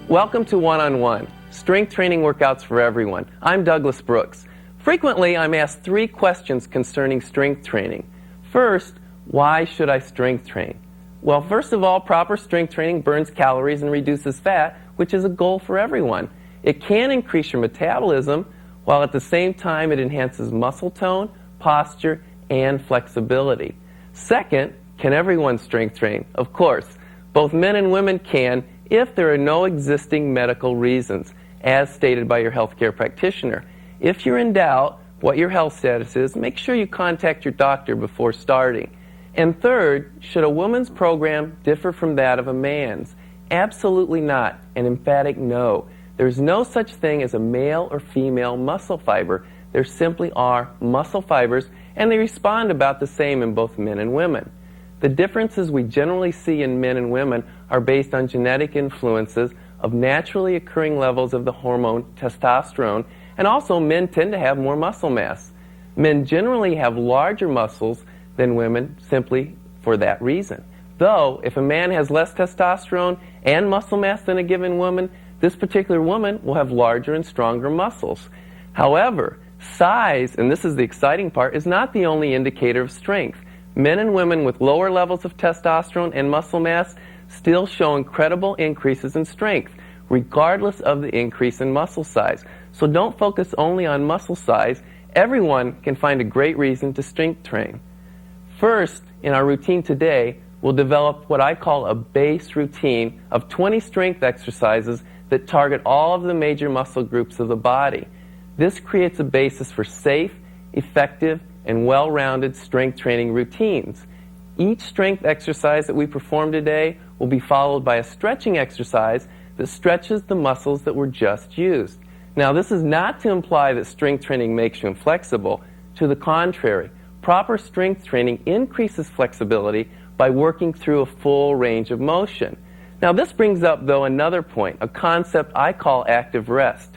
Welcome to One-on-One, strength training workouts for everyone. I'm Douglas Brooks. Frequently, I'm asked 3 questions concerning strength training. First, why should I strength train? Well, first of all, proper strength training burns calories and reduces fat, which is a goal for everyone. It can increase your metabolism, while at the same time it enhances muscle tone, posture, and flexibility. Second, can everyone strength train? Of course. Both men and women can if there are no existing medical reasons, as stated by your healthcare practitioner. If you're in doubt what your health status is, make sure you contact your doctor before starting. And third, should a woman's program differ from that of a man's? Absolutely not. An emphatic no. There's no such thing as a male or female muscle fiber. There simply are muscle fibers, and they respond about the same in both men and women. The differences we generally see in men and women are based on genetic influences of naturally occurring levels of the hormone testosterone, and also men tend to have more muscle mass. Men generally have larger muscles than women simply for that reason. Though, if a man has less testosterone and muscle mass than a given woman, this particular woman will have larger and stronger muscles. However, size, and this is the exciting part, is not the only indicator of strength. Men and women with lower levels of testosterone and muscle mass still show incredible increases in strength, regardless of the increase in muscle size. So don't focus only on muscle size. Everyone can find a great reason to strength train. First, in our routine today, we'll develop what I call a base routine of 20 strength exercises that target all of the major muscle groups of the body. This creates a basis for safe, effective, and well-rounded strength training routines. Each strength exercise that we perform today will be followed by a stretching exercise that stretches the muscles that were just used. Now, this is not to imply that strength training makes you inflexible. To the contrary, proper strength training increases flexibility by working through a full range of motion. Now, this brings up, though, another point, a concept I call active rest.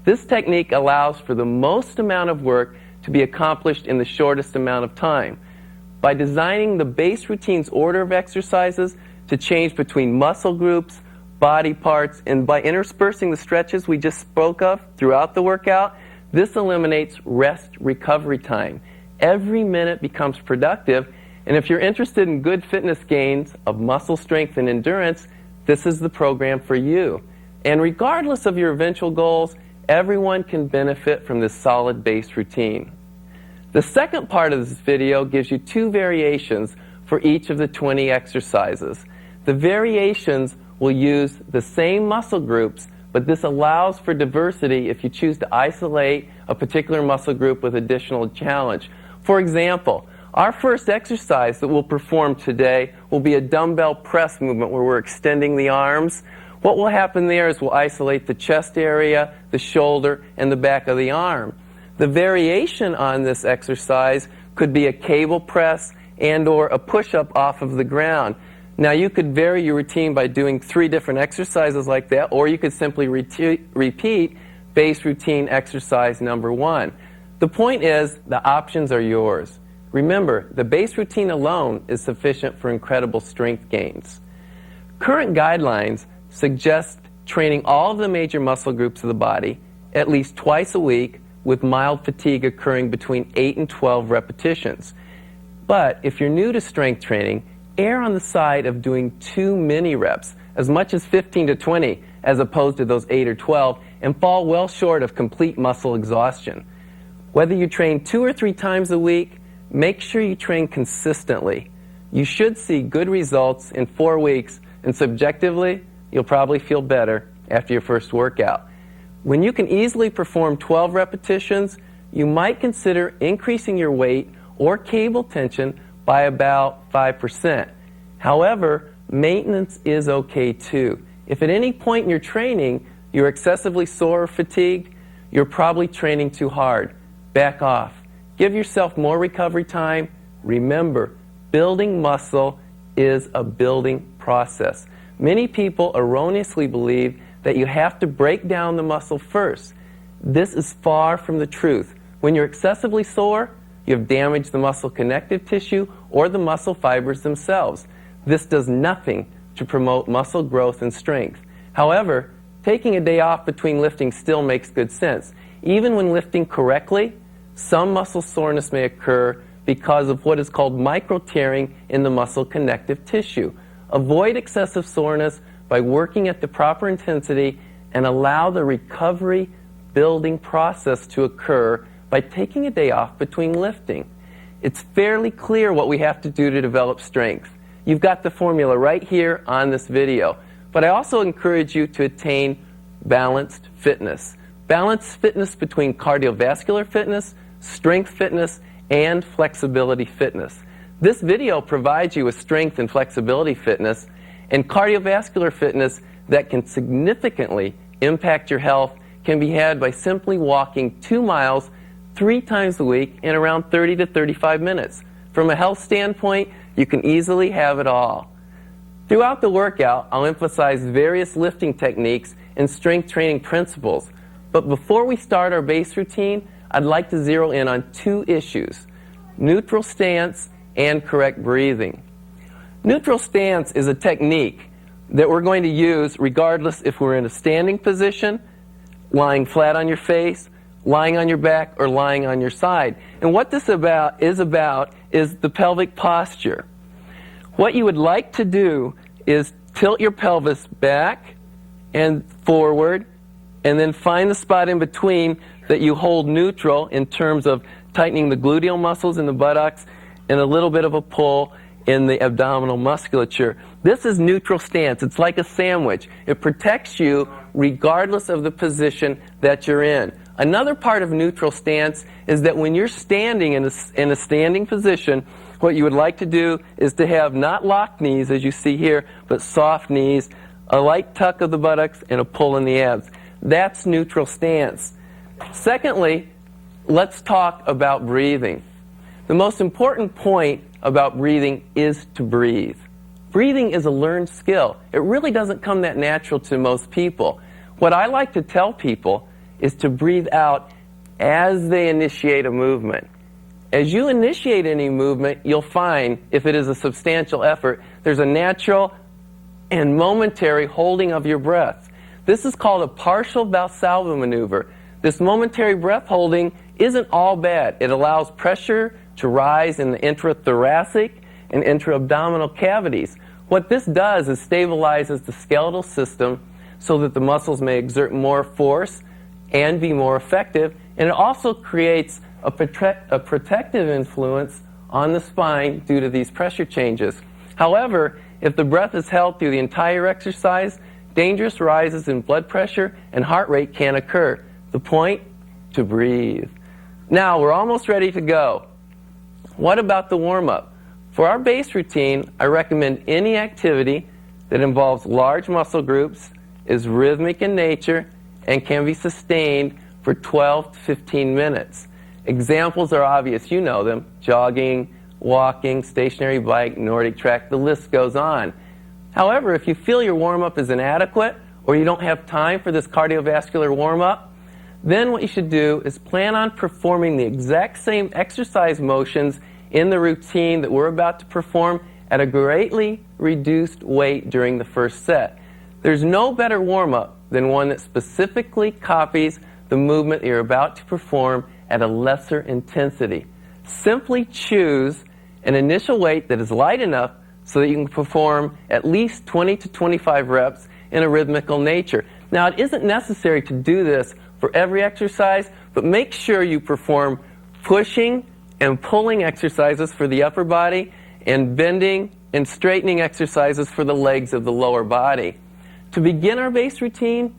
This technique allows for the most amount of work to be accomplished in the shortest amount of time. By designing the base routine's order of exercises to change between muscle groups, body parts, and by interspersing the stretches we just spoke of throughout the workout, this eliminates rest recovery time. Every minute becomes productive, and if you're interested in good fitness gains of muscle strength and endurance, this is the program for you. And regardless of your eventual goals, everyone can benefit from this solid base routine. The second part of this video gives you 2 variations for each of the 20 exercises. The variations will use the same muscle groups, but this allows for diversity if you choose to isolate a particular muscle group with additional challenge. For example, our first exercise that we'll perform today will be a dumbbell press movement where we're extending the arms. What will happen there is we'll isolate the chest area, the shoulder, and the back of the arm. The variation on this exercise could be a cable press and or a push-up off of the ground. Now, you could vary your routine by doing 3 different exercises like that, or you could simply repeat base routine exercise number 1. The point is, the options are yours. Remember, the base routine alone is sufficient for incredible strength gains. Current guidelines suggest training all of the major muscle groups of the body at least twice a week with mild fatigue occurring between 8 and 12 repetitions. But if you're new to strength training, err on the side of doing too many reps, as much as 15 to 20 as opposed to those 8 or 12, and fall well short of complete muscle exhaustion. Whether you train 2 or 3 times a week, make sure you train consistently. You should see good results in 4 weeks, and subjectively, you'll probably feel better after your first workout. When you can easily perform 12 repetitions, you might consider increasing your weight or cable tension by about 5%. However, maintenance is okay too. If at any point in your training you're excessively sore or fatigued, you're probably training too hard. Back off. Give yourself more recovery time. Remember, building muscle is a building process. Many people erroneously believe that you have to break down the muscle first. This is far from the truth. When you're excessively sore, you have damaged the muscle connective tissue or the muscle fibers themselves. This does nothing to promote muscle growth and strength. However, taking a day off between lifting still makes good sense. Even when lifting correctly, some muscle soreness may occur because of what is called micro-tearing in the muscle connective tissue. Avoid excessive soreness by working at the proper intensity and allow the recovery building process to occur by taking a day off between lifting. It's fairly clear what we have to do to develop strength. You've got the formula right here on this video. But I also encourage you to attain balanced fitness. Balanced fitness between cardiovascular fitness, strength fitness, and flexibility fitness. This video provides you with strength and flexibility fitness and cardiovascular fitness that can significantly impact your health can be had by simply walking 2 miles 3 times a week in around 30 to 35 minutes. From a health standpoint, you can easily have it all. Throughout the workout, I'll emphasize various lifting techniques and strength training principles. But before we start our base routine, I'd like to zero in on 2 issues: neutral stance and correct breathing. Neutral stance is a technique that we're going to use regardless if we're in a standing position, lying flat on your face, lying on your back, or lying on your side. And what this is the pelvic posture. What you would like to do is tilt your pelvis back and forward, and then find the spot in between that you hold neutral in terms of tightening the gluteal muscles in the buttocks and a little bit of a pull in the abdominal musculature. This is neutral stance. It's like a sandwich. It protects you regardless of the position that you're in. Another part of neutral stance is that when you're standing in a standing position, what you would like to do is to have not locked knees, as you see here, but soft knees, a light tuck of the buttocks, and a pull in the abs. That's neutral stance. Secondly, let's talk about breathing. The most important point about breathing is to breathe. Breathing is a learned skill. It really doesn't come that natural to most people. What I like to tell people is to breathe out as they initiate a movement. As you initiate any movement, you'll find, if it is a substantial effort, there's a natural and momentary holding of your breath. This is called a partial Valsalva maneuver. This momentary breath holding isn't all bad. It allows pressure to rise in the intrathoracic and intra-abdominal cavities. What this does is stabilizes the skeletal system so that the muscles may exert more force and be more effective, and it also creates a protective influence on the spine due to these pressure changes. However, if the breath is held through the entire exercise, dangerous rises in blood pressure and heart rate can occur. The point? To breathe. Now, we're almost ready to go. What about the warm-up? For our base routine, I recommend any activity that involves large muscle groups, is rhythmic in nature, and can be sustained for 12 to 15 minutes. Examples are obvious. You know them: jogging, walking, stationary bike, Nordic track, the list goes on. However, if you feel your warm-up is inadequate or you don't have time for this cardiovascular warm-up, then what you should do is plan on performing the exact same exercise motions in the routine that we're about to perform at a greatly reduced weight during the first set. There's no better warm-up than one that specifically copies the movement you're about to perform at a lesser intensity. Simply choose an initial weight that is light enough so that you can perform at least 20 to 25 reps in a rhythmical nature. Now, it isn't necessary to do this for every exercise, but make sure you perform pushing and pulling exercises for the upper body and bending and straightening exercises for the legs of the lower body. To begin our base routine,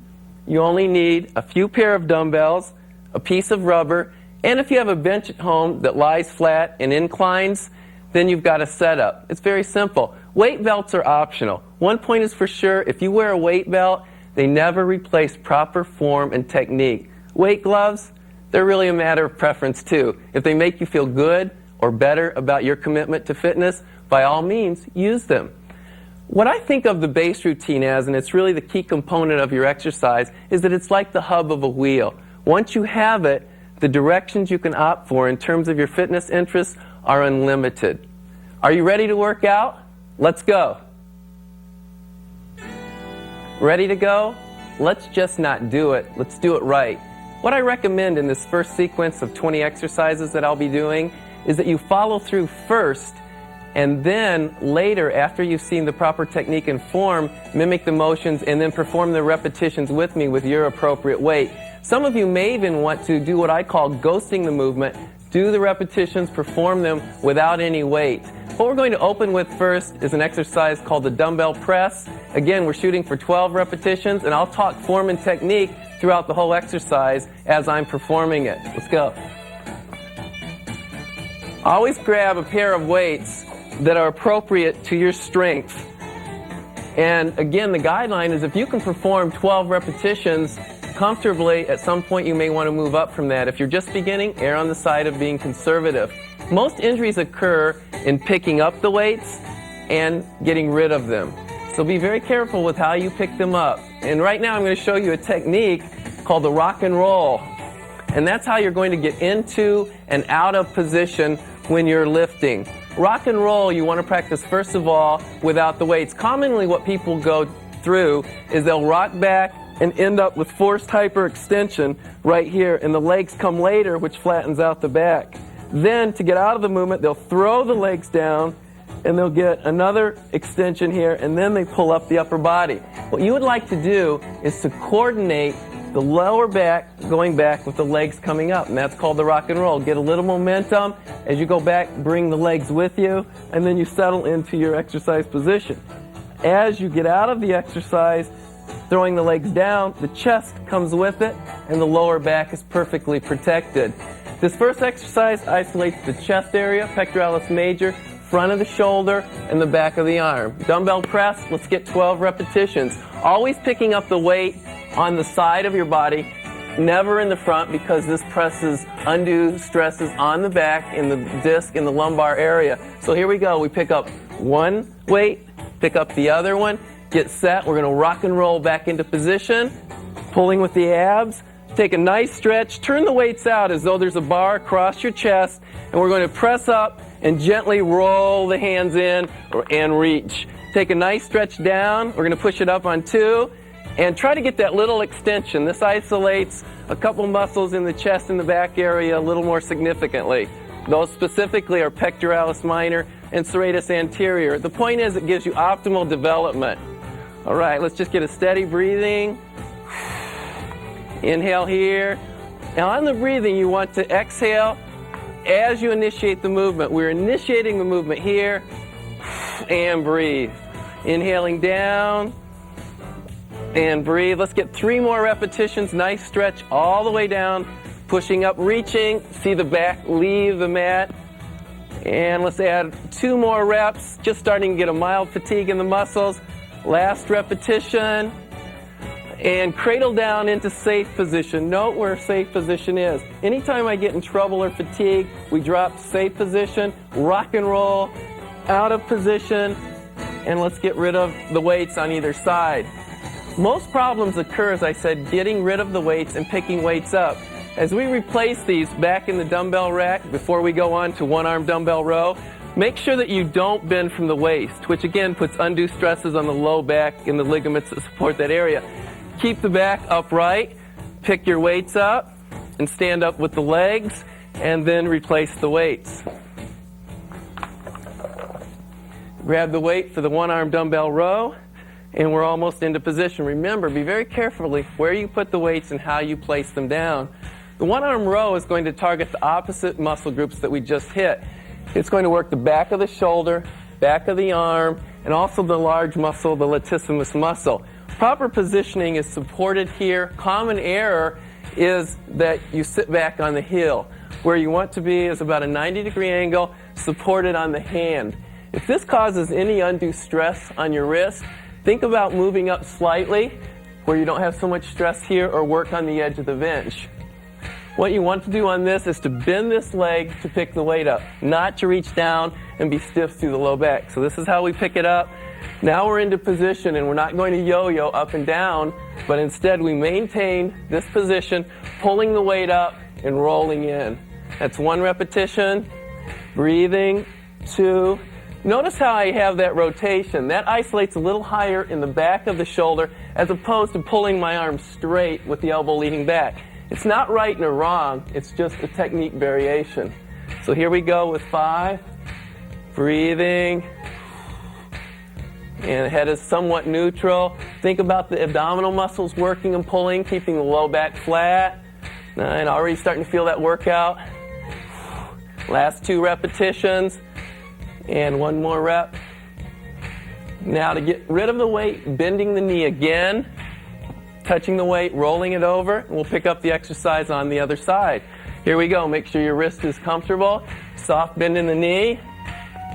you only need a few pair of dumbbells, a piece of rubber, and if you have a bench at home that lies flat and inclines, then you've got a setup. It's very simple. Weight belts are optional. One point is for sure: if you wear a weight belt, they never replace proper form and technique. Weight gloves, they're really a matter of preference too. If they make you feel good or better about your commitment to fitness, by all means, use them. What I think of the base routine as, and it's really the key component of your exercise, is that it's like the hub of a wheel. Once you have it, the directions you can opt for in terms of your fitness interests are unlimited. Are you ready to work out? Let's go. Ready to go? let's just not do it. Let's do it right. What I recommend in this first sequence of 20 exercises that I'll be doing is that you follow through first, and then later, after you've seen the proper technique and form, mimic the motions and then perform the repetitions with me with your appropriate weight. Some of you may even want to do what I call ghosting the movement. Do the repetitions, perform them without any weight. What we're going to open with first is an exercise called the dumbbell press. Again, we're shooting for 12 repetitions, and I'll talk form and technique throughout the whole exercise as I'm performing it. Let's go. Always grab a pair of weights that are appropriate to your strength. And again, the guideline is if you can perform 12 repetitions comfortably, at some point you may want to move up from that. If you're just beginning, err on the side of being conservative. Most injuries occur in picking up the weights and getting rid of them. So be very careful with how you pick them up. And right now I'm going to show you a technique called the rock and roll. And that's how you're going to get into and out of position when you're lifting. Rock and roll, you want to practice first of all without the weights. Commonly what people go through is they'll rock back and end up with forced hyperextension right here, and the legs come later, which flattens out the back. Then, to get out of the movement, they'll throw the legs down, and they'll get another extension here, and then they pull up the upper body. What you would like to do is to coordinate the lower back going back with the legs coming up, and that's called the rock and roll. Get a little momentum. As you go back, bring the legs with you, and then you settle into your exercise position. As you get out of the exercise, throwing the legs down, the chest comes with it, and the lower back is perfectly protected. This first exercise isolates the chest area, pectoralis major, front of the shoulder, and the back of the arm. Dumbbell press, let's get 12 repetitions. Always picking up the weight on the side of your body, never in the front, because this presses undue stresses on the back, in the disc, in the lumbar area. So here we go. We pick up one weight, pick up the other one, get set. We're going to rock and roll back into position, pulling with the abs. Take a nice stretch, turn the weights out as though there's a bar across your chest, and we're going to press up and gently roll the hands in and reach. Take a nice stretch down. We're going to push it up on 2 and try to get that little extension. This isolates a couple muscles in the chest and the back area a little more significantly. Those specifically are pectoralis minor and serratus anterior. The point is it gives you optimal development. All right, let's just get a steady breathing. Inhale here. Now on the breathing, you want to exhale as you initiate the movement. We're initiating the movement here, and breathe. Inhaling down, and breathe. Let's get 3 more repetitions. Nice stretch all the way down, pushing up, reaching. See the back leave the mat. And let's add 2 more reps, just starting to get a mild fatigue in the muscles. Last repetition. And cradle down into safe position. Note where safe position is. Anytime I get in trouble or fatigue, we drop safe position, rock and roll, out of position, and let's get rid of the weights on either side. Most problems occur, as I said, getting rid of the weights and picking weights up. As we replace these back in the dumbbell rack, before we go on to one-arm dumbbell row, make sure that you don't bend from the waist, which again puts undue stresses on the low back and the ligaments that support that area. Keep the back upright, pick your weights up, and stand up with the legs, and then replace the weights. Grab the weight for the one-arm dumbbell row, and we're almost into position. Remember, be very carefully where you put the weights and how you place them down. The one-arm row is going to target the opposite muscle groups that we just hit. It's going to work the back of the shoulder, back of the arm, and also the large muscle, the latissimus muscle. Proper positioning is supported here. Common error is that you sit back on the heel. Where you want to be is about a 90-degree angle, supported on the hand. If this causes any undue stress on your wrist, think about moving up slightly where you don't have so much stress here, or work on the edge of the bench. What you want to do on this is to bend this leg to pick the weight up, not to reach down and be stiff through the low back. So this is how we pick it up. Now we're into position, and we're not going to yo-yo up and down, but instead we maintain this position, pulling the weight up and rolling in. That's 1 repetition. Breathing, 2, Notice how I have that rotation. That isolates a little higher in the back of the shoulder as opposed to pulling my arm straight with the elbow leaning back. It's not right nor wrong, it's just a technique variation. So here we go with 5. Breathing. And the head is somewhat neutral. Think about the abdominal muscles working and pulling, keeping the low back flat. 9, already starting to feel that workout. Last 2 repetitions. And 1 more rep. Now to get rid of the weight, bending the knee again, touching the weight, rolling it over, and we'll pick up the exercise on the other side. Here we go. Make sure your wrist is comfortable. Soft bend in the knee.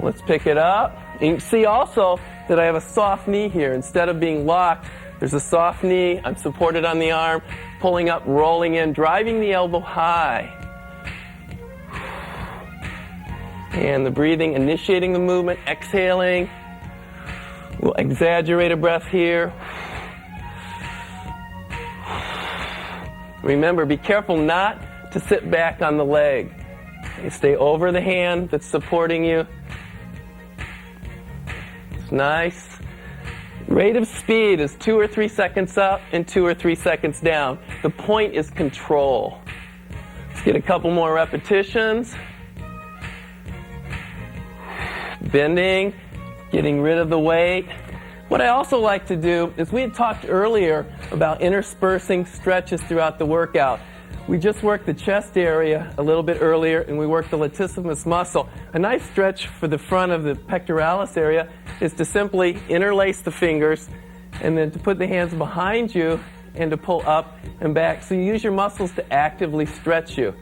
Let's pick it up. And you can see also that I have a soft knee here. Instead of being locked, there's a soft knee. I'm supported on the arm, pulling up, rolling in, driving the elbow high. And the breathing, initiating the movement, exhaling. We'll exaggerate a breath here. Remember, be careful not to sit back on the leg. You stay over the hand that's supporting you. It's nice. Rate of speed is 2 or 3 seconds up and 2 or 3 seconds down. The point is control. Let's get a couple more repetitions. Bending, getting rid of the weight. What I also like to do is we had talked earlier about interspersing stretches throughout the workout. We just worked the chest area a little bit earlier and we worked the latissimus muscle. A nice stretch for the front of the pectoralis area is to simply interlace the fingers and then to put the hands behind you and to pull up and back. So you use your muscles to actively stretch you.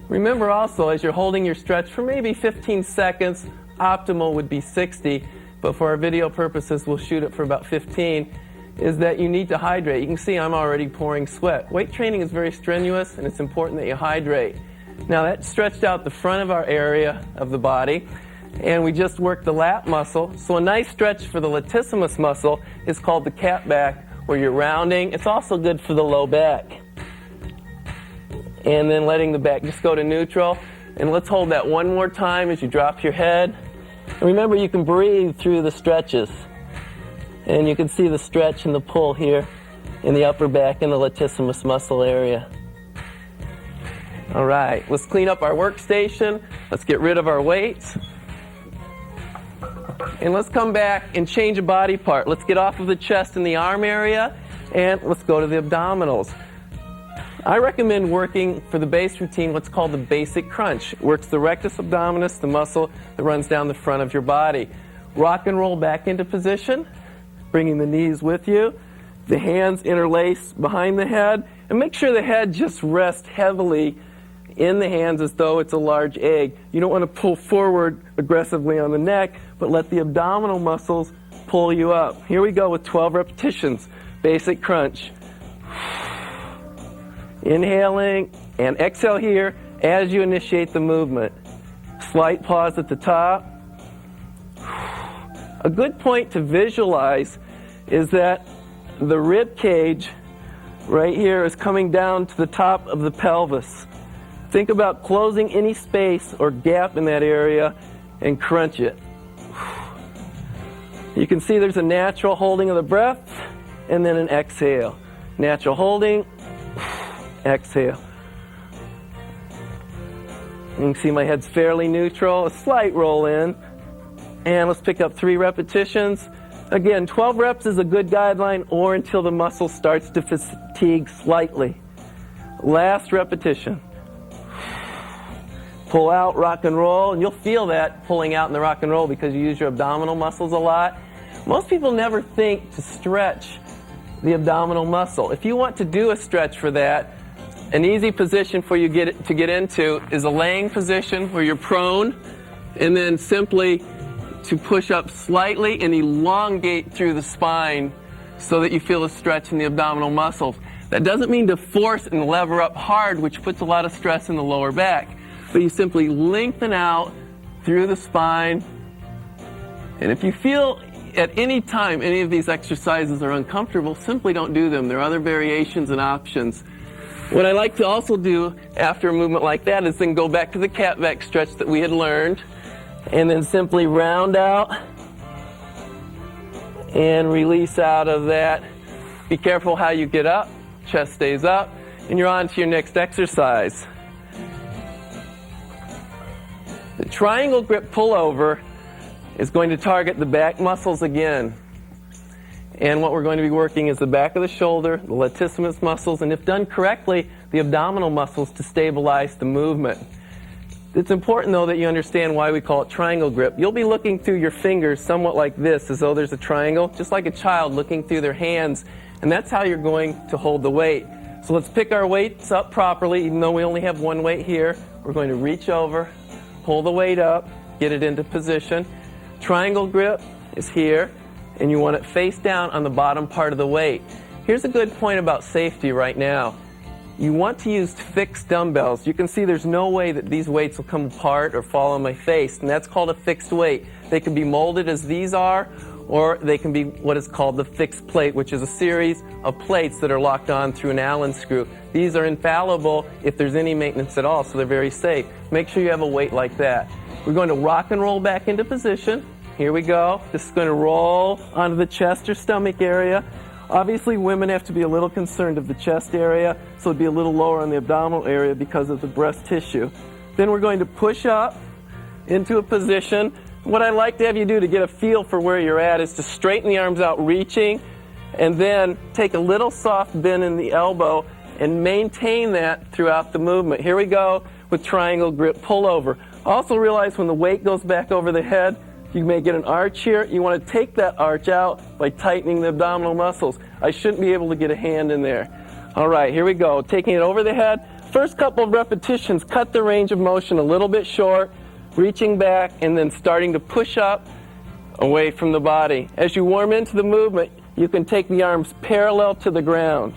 Remember also, as you're holding your stretch for maybe 15 seconds, optimal would be 60, but for our video purposes, we'll shoot it for about 15, is that you need to hydrate. You can see I'm already pouring sweat. Weight training is very strenuous, and it's important that you hydrate. Now that stretched out the front of our area of the body, and we just worked the lat muscle. So a nice stretch for the latissimus muscle is called the cat back, where you're rounding. It's also good for the low back. And then letting the back just go to neutral. And let's hold that one more time as you drop your head. And remember, you can breathe through the stretches. And you can see the stretch and the pull here in the upper back and the latissimus muscle area. All right, let's clean up our workstation. Let's get rid of our weights. And let's come back and change a body part. Let's get off of the chest and the arm area, and let's go to the abdominals. I recommend working for the base routine what's called the basic crunch. It works the rectus abdominis, the muscle that runs down the front of your body. Rock and roll back into position, bringing the knees with you. The hands interlace behind the head, and make sure the head just rests heavily in the hands as though it's a large egg. You don't want to pull forward aggressively on the neck, but let the abdominal muscles pull you up. Here we go with 12 repetitions. Basic crunch. Inhaling and exhale here as you initiate the movement. Slight pause at the top. A good point to visualize is that the rib cage right here is coming down to the top of the pelvis. Think about closing any space or gap in that area and crunch it. You can see there's a natural holding of the breath and then an exhale. Natural holding, exhale. You can see my head's fairly neutral, a slight roll in. And let's pick up 3 repetitions. Again, 12 reps is a good guideline, or until the muscle starts to fatigue slightly. Last repetition. Pull out, rock and roll, and you'll feel that pulling out in the rock and roll because you use your abdominal muscles a lot. Most people never think to stretch the abdominal muscle. If you want to do a stretch for that, an easy position for you to get into is a laying position where you're prone, and then simply to push up slightly and elongate through the spine so that you feel a stretch in the abdominal muscles. That doesn't mean to force and lever up hard, which puts a lot of stress in the lower back. But you simply lengthen out through the spine. And if you feel at any time any of these exercises are uncomfortable, simply don't do them. There are other variations and options. What I like to also do after a movement like that is then go back to the cat back stretch that we had learned. And then simply round out and release out of that. Be careful how you get up. Chest stays up. And you're on to your next exercise. The triangle grip pullover is going to target the back muscles again. And what we're going to be working is the back of the shoulder, the latissimus muscles, and if done correctly, the abdominal muscles to stabilize the movement. It's important, though, that you understand why we call it triangle grip. You'll be looking through your fingers somewhat like this, as though there's a triangle, just like a child looking through their hands, and that's how you're going to hold the weight. So let's pick our weights up properly, even though we only have one weight here. We're going to reach over, pull the weight up, get it into position. Triangle grip is here, and you want it face down on the bottom part of the weight. Here's a good point about safety right now. You want to use fixed dumbbells. You can see there's no way that these weights will come apart or fall on my face, and that's called a fixed weight. They can be molded as these are, or they can be what is called the fixed plate, which is a series of plates that are locked on through an Allen screw. These are infallible if there's any maintenance at all, so they're very safe. Make sure you have a weight like that. We're going to rock and roll back into position. Here we go. This is going to roll onto the chest or stomach area. Obviously, women have to be a little concerned of the chest area, so it'd be a little lower on the abdominal area because of the breast tissue. Then we're going to push up into a position. What I'd like to have you do to get a feel for where you're at is to straighten the arms out, reaching, and then take a little soft bend in the elbow and maintain that throughout the movement. Here we go with triangle grip pullover. Also realize when the weight goes back over the head, you may get an arch here. You want to take that arch out by tightening the abdominal muscles. I shouldn't be able to get a hand in there. All right, here we go. Taking it over the head. First couple of repetitions, cut the range of motion a little bit short, reaching back, and then starting to push up away from the body. As you warm into the movement, you can take the arms parallel to the ground.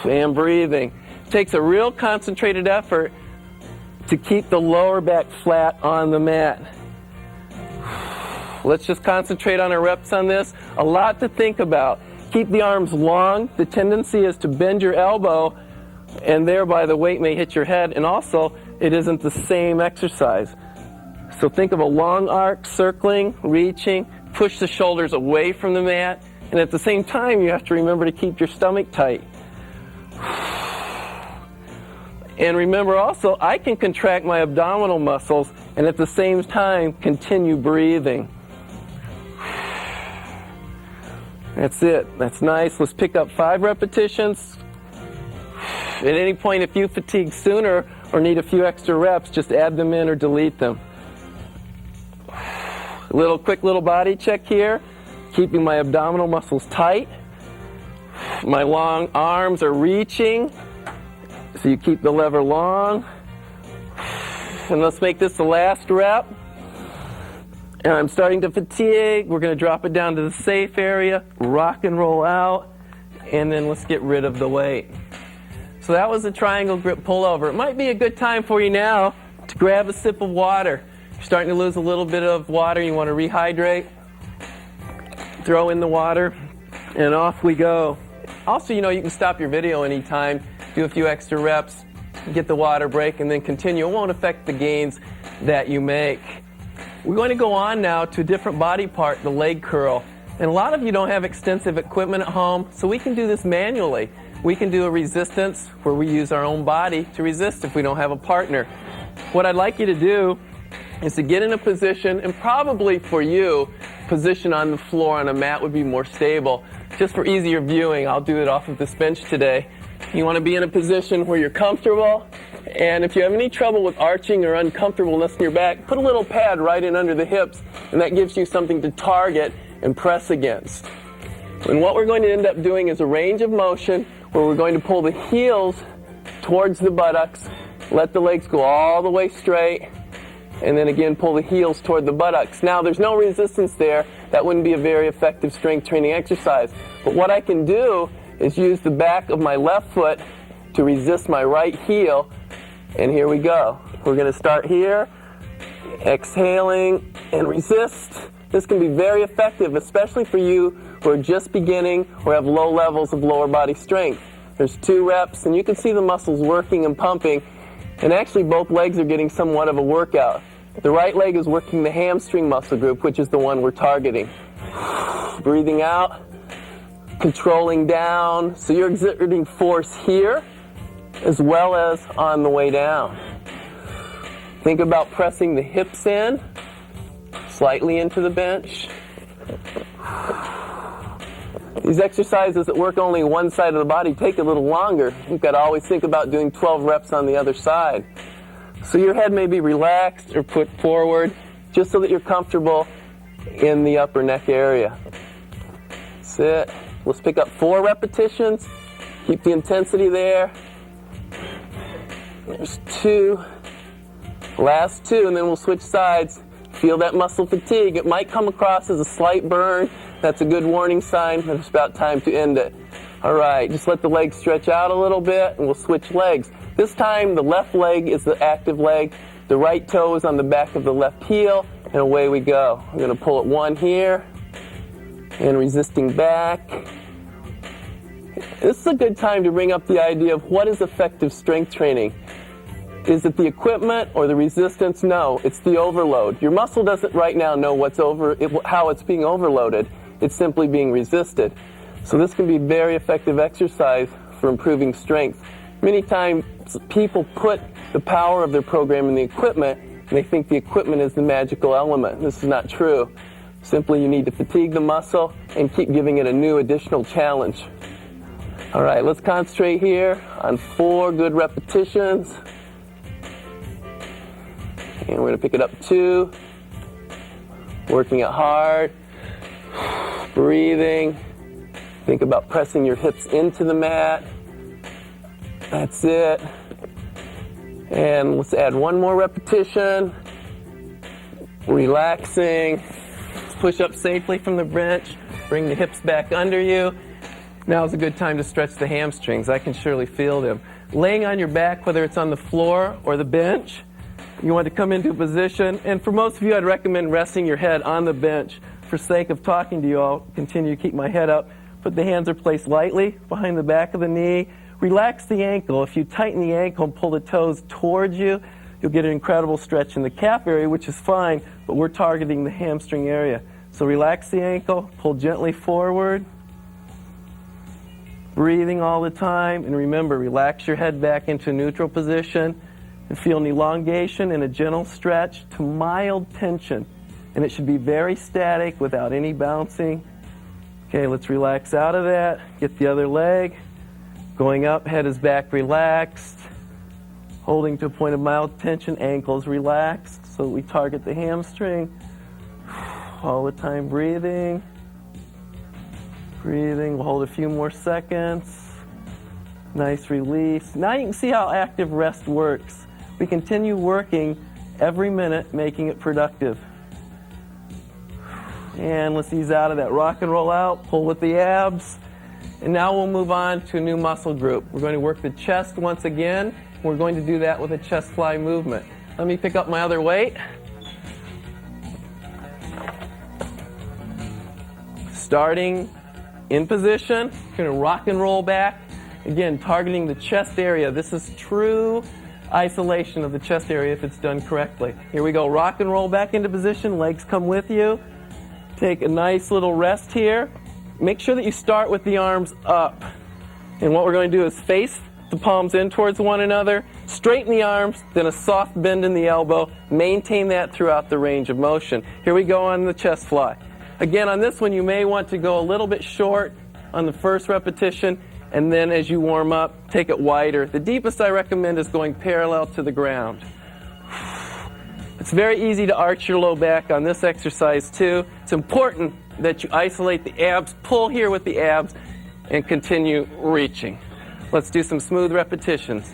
And breathing. It takes a real concentrated effort to keep the lower back flat on the mat. Let's just concentrate on our reps on this. A lot to think about. Keep the arms long. The tendency is to bend your elbow, and thereby the weight may hit your head, and also it isn't the same exercise. So think of a long arc, circling, reaching, push the shoulders away from the mat, and at the same time you have to remember to keep your stomach tight. And remember also, I can contract my abdominal muscles and at the same time continue breathing. That's it. That's nice. Let's pick up 5 repetitions. At any point, if you fatigue sooner or need a few extra reps, just add them in or delete them. Quick little body check here. Keeping my abdominal muscles tight. My long arms are reaching, so you keep the lever long. And let's make this the last rep. And I'm starting to fatigue. We're going to drop it down to the safe area, rock and roll out, and then let's get rid of the weight. So that was the triangle grip pullover. It might be a good time for you now to grab a sip of water. You're starting to lose a little bit of water. You want to rehydrate. Throw in the water, and off we go. Also, you can stop your video anytime, do a few extra reps, get the water break, and then continue. It won't affect the gains that you make. We're going to go on now to a different body part, the leg curl. And a lot of you don't have extensive equipment at home, so we can do this manually. We can do a resistance where we use our own body to resist if we don't have a partner. What I'd like you to do is to get in a position, and probably for you, position on the floor on a mat would be more stable. Just for easier viewing, I'll do it off of this bench today. You want to be in a position where you're comfortable, and if you have any trouble with arching or uncomfortableness in your back, put a little pad right in under the hips, and that gives you something to target and press against. And what we're going to end up doing is a range of motion where we're going to pull the heels towards the buttocks, let the legs go all the way straight, and then again pull the heels toward the buttocks. Now there's no resistance there. That wouldn't be a very effective strength training exercise. But what I can do is use the back of my left foot to resist my right heel. And here we go. We're going to start here, exhaling and resist. This can be very effective, especially for you who are just beginning or have low levels of lower body strength. There's 2 reps, and you can see the muscles working and pumping. And actually, both legs are getting somewhat of a workout. The right leg is working the hamstring muscle group, which is the one we're targeting. Breathing out, controlling down. So you're exerting force here as well as on the way down. Think about pressing the hips in, slightly into the bench. These exercises that work only one side of the body take a little longer. You've got to always think about doing 12 reps on the other side. So your head may be relaxed or put forward just so that you're comfortable in the upper neck area. That's it. Let's pick up 4 repetitions. Keep the intensity there. There's 2. Last 2, and then we'll switch sides. Feel that muscle fatigue. It might come across as a slight burn. That's a good warning sign that it's about time to end it. All right, just let the legs stretch out a little bit, and we'll switch legs. This time, the left leg is the active leg. The right toe is on the back of the left heel, and away we go. We're going to pull at 1 here, and resisting back. This is a good time to bring up the idea of what is effective strength training. Is it the equipment or the resistance? No, it's the overload. Your muscle doesn't right now know how it's being overloaded. It's simply being resisted. So this can be very effective exercise for improving strength. Many times people put the power of their program in the equipment, and they think the equipment is the magical element. This is not true. Simply you need to fatigue the muscle and keep giving it a new additional challenge. All right, let's concentrate here on 4 good repetitions. And we're going to pick it up 2. Working it hard. Breathing. Think about pressing your hips into the mat. That's it. And let's add 1 more repetition. Relaxing. Let's push up safely from the bench. Bring the hips back under you. Now is a good time to stretch the hamstrings. I can surely feel them. Laying on your back, whether it's on the floor or the bench, you want to come into a position, and for most of you, I'd recommend resting your head on the bench. For sake of talking to you, I'll continue to keep my head up. But the hands are placed lightly behind the back of the knee. Relax the ankle. If you tighten the ankle and pull the toes towards you, you'll get an incredible stretch in the calf area, which is fine, but we're targeting the hamstring area. So relax the ankle, pull gently forward. Breathing all the time, and remember, relax your head back into neutral position. And feel an elongation and a gentle stretch to mild tension. And it should be very static without any bouncing. Okay, let's relax out of that. Get the other leg. Going up, head is back relaxed. Holding to a point of mild tension, ankles relaxed. So we target the hamstring. All the time breathing. Breathing, we'll hold a few more seconds. Nice release. Now you can see how active rest works. We continue working every minute, making it productive. And let's ease out of that. Rock and roll out, pull with the abs. And now we'll move on to a new muscle group. We're going to work the chest once again. We're going to do that with a chest fly movement. Let me pick up my other weight. Starting in position, we're going to rock and roll back. Again, targeting the chest area. This is true isolation of the chest area if it's done correctly. Here we go. Rock and roll back into position. Legs come with you. Take a nice little rest here. Make sure that you start with the arms up. And what we're going to do is face the palms in towards one another, straighten the arms, then a soft bend in the elbow. Maintain that throughout the range of motion. Here we go on the chest fly. Again, on this one, you may want to go a little bit short on the first repetition, and then as you warm up, take it wider. The deepest I recommend is going parallel to the ground. It's very easy to arch your low back on this exercise too. It's important that you isolate the abs, pull here with the abs, and continue reaching. Let's do some smooth repetitions.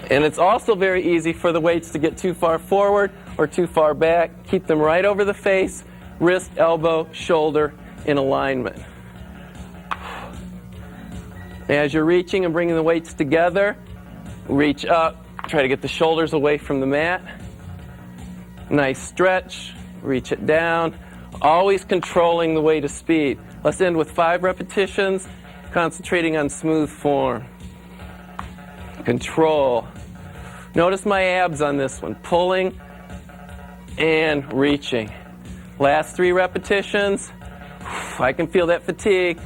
And it's also very easy for the weights to get too far forward or too far back. Keep them right over the face, wrist, elbow, shoulder in alignment. As you're reaching and bringing the weights together, reach up. Try to get the shoulders away from the mat. Nice stretch. Reach it down. Always controlling the weight of speed. Let's end with 5 repetitions, concentrating on smooth form. Control. Notice my abs on this one, pulling and reaching. Last 3 repetitions. I can feel that fatigue.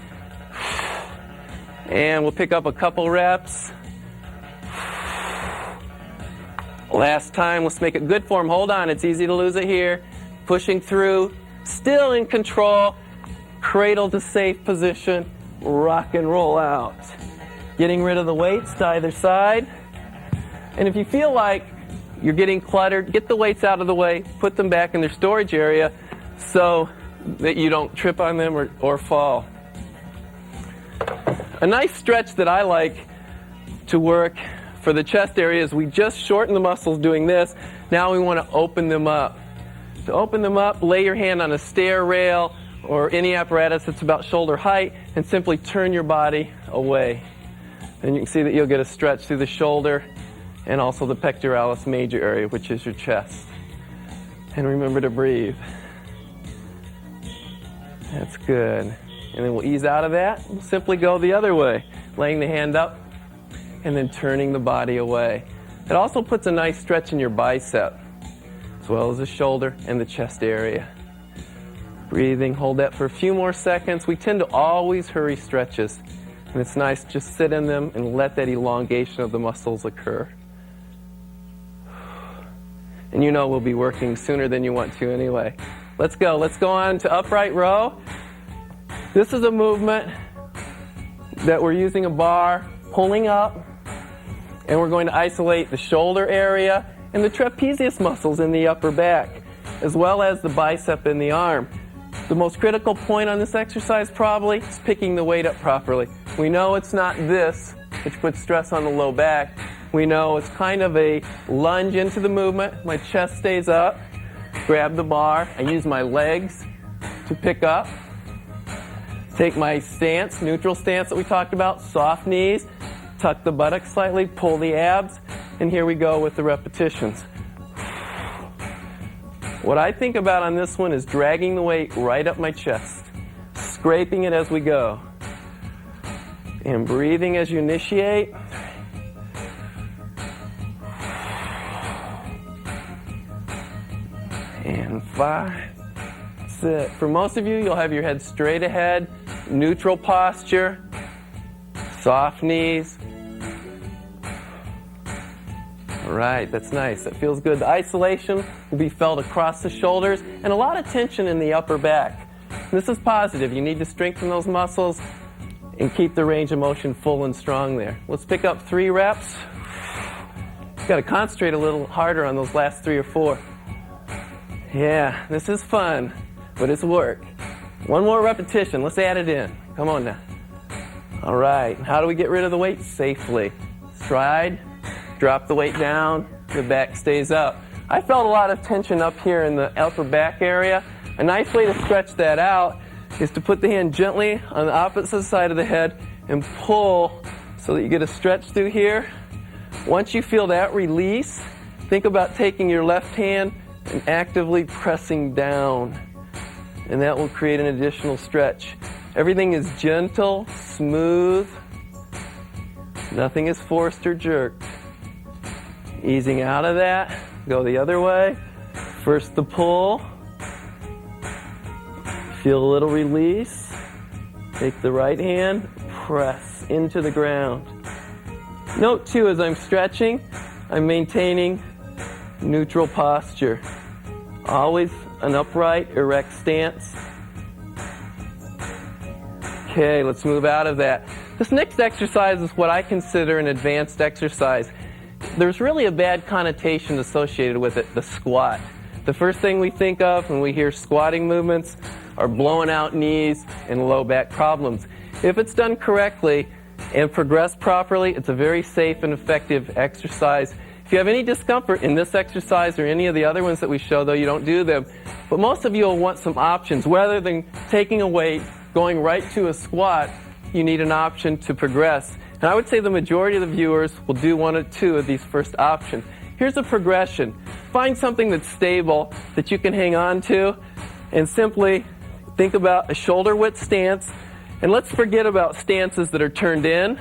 And we'll pick up a couple reps. Last time, let's make it good form. Hold on, it's easy to lose it here. Pushing through, still in control. Cradle to safe position. Rock and roll out. Getting rid of the weights to either side. And if you feel like you're getting cluttered, get the weights out of the way, put them back in their storage area so that you don't trip on them or fall. A nice stretch that I like to work for the chest area is we just shorten the muscles doing this. Now we want to open them up. To open them up, lay your hand on a stair rail or any apparatus that's about shoulder height and simply turn your body away. And you can see that you'll get a stretch through the shoulder and also the pectoralis major area, which is your chest. And remember to breathe. That's good. And then we'll ease out of that and simply go the other way, laying the hand up and then turning the body away. It also puts a nice stretch in your bicep, as well as the shoulder and the chest area. Breathing, hold that for a few more seconds. We tend to always hurry stretches, and it's nice to just sit in them and let that elongation of the muscles occur. And you know we'll be working sooner than you want to anyway. Let's go. Let's go on to upright row. This is a movement that we're using a bar, pulling up, and we're going to isolate the shoulder area and the trapezius muscles in the upper back, as well as the bicep in the arm. The most critical point on this exercise probably is picking the weight up properly. We know it's not this, which puts stress on the low back. We know it's kind of a lunge into the movement. My chest stays up. Grab the bar. I use my legs to pick up. Take my stance, neutral stance that we talked about, soft knees. Tuck the buttocks slightly, pull the abs, and here we go with the repetitions. What I think about on this one is dragging the weight right up my chest, scraping it as we go, and breathing as you initiate. And 5. That's it. For most of you, you'll have your head straight ahead, neutral posture, soft knees. All right, that's nice. That feels good. The isolation will be felt across the shoulders and a lot of tension in the upper back. This is positive. You need to strengthen those muscles and keep the range of motion full and strong there. Let's pick up 3 reps. You've got to concentrate a little harder on those last 3 or 4. Yeah, this is fun, but it's work. 1 more repetition. Let's add it in. Come on now. All right. How do we get rid of the weight safely? Stride. Drop the weight down. The back stays up. I felt a lot of tension up here in the upper back area. A nice way to stretch that out is to put the hand gently on the opposite side of the head and pull so that you get a stretch through here. Once you feel that release, think about taking your left hand and actively pressing down. And that will create an additional stretch. Everything is gentle, smooth. Nothing is forced or jerked. Easing out of that, go the other way. First the pull. Feel a little release. Take the right hand, press into the ground. Note too, as I'm stretching, I'm maintaining neutral posture. Always an upright, erect stance. Okay, let's move out of that. This next exercise is what I consider an advanced exercise. There's really a bad connotation associated with it, the squat. The first thing we think of when we hear squatting movements are blowing out knees and low back problems. If it's done correctly and progressed properly, it's a very safe and effective exercise. If you have any discomfort in this exercise or any of the other ones that we show, though you don't do them, but most of you will want some options. Rather than taking a weight, going right to a squat, you need an option to progress. And I would say the majority of the viewers will do 1 or 2 of these first options. Here's a progression. Find something that's stable that you can hang on to and simply think about a shoulder width stance. And let's forget about stances that are turned in.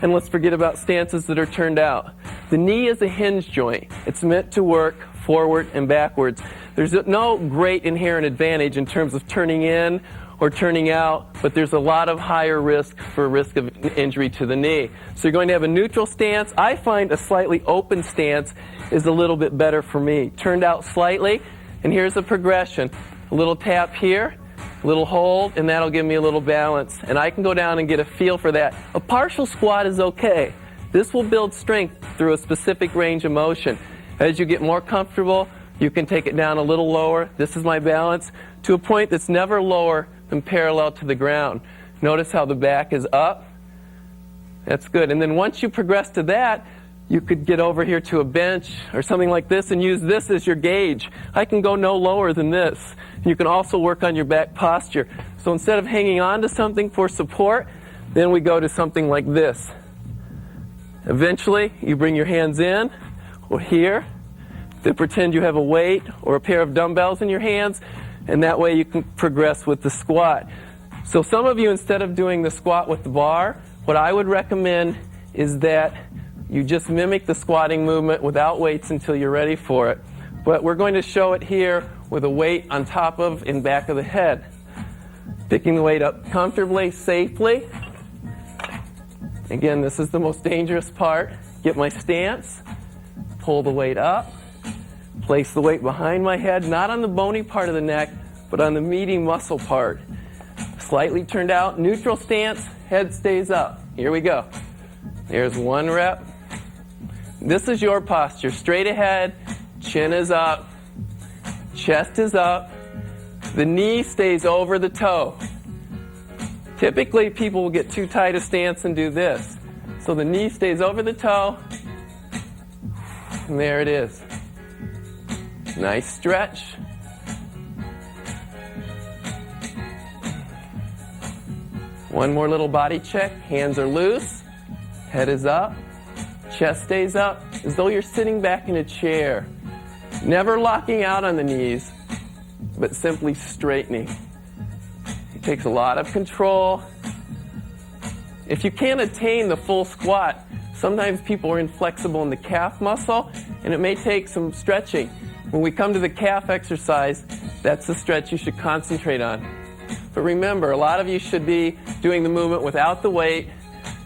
And let's forget about stances that are turned out. The knee is a hinge joint. It's meant to work forward and backwards. There's no great inherent advantage in terms of turning in or turning out, but there's a lot of higher risk for risk of injury to the knee. So you're going to have a neutral stance. I find a slightly open stance is a little bit better for me. Turned out slightly, and here's a progression. A little tap here, a little hold, and that'll give me a little balance. And I can go down and get a feel for that. A partial squat is okay. This will build strength through a specific range of motion. As you get more comfortable, you can take it down a little lower. This is my balance, to a point that's never lower than parallel to the ground. Notice how the back is up. That's good. And then once you progress to that, you could get over here to a bench or something like this and use this as your gauge. I can go no lower than this. You can also work on your back posture. So instead of hanging on to something for support, then we go to something like this. Eventually, you bring your hands in or here. Then pretend you have a weight or a pair of dumbbells in your hands, and that way you can progress with the squat. So some of you, instead of doing the squat with the bar, what I would recommend is that you just mimic the squatting movement without weights until you're ready for it. But we're going to show it here with a weight on top of and back of the head. Picking the weight up comfortably, safely. Again, this is the most dangerous part. Get my stance, pull the weight up, place the weight behind my head, not on the bony part of the neck, but on the meaty muscle part. Slightly turned out, neutral stance, head stays up. Here we go. There's one rep. This is your posture. Straight ahead, chin is up, chest is up, the knee stays over the toe. Typically, people will get too tight a stance and do this. So the knee stays over the toe, and there it is. Nice stretch. One more little body check. Hands are loose, head is up, chest stays up, as though you're sitting back in a chair. Never locking out on the knees, but simply straightening. It takes a lot of control. If you can't attain the full squat, sometimes people are inflexible in the calf muscle, and it may take some stretching. When we come to the calf exercise, that's the stretch you should concentrate on. But remember, a lot of you should be doing the movement without the weight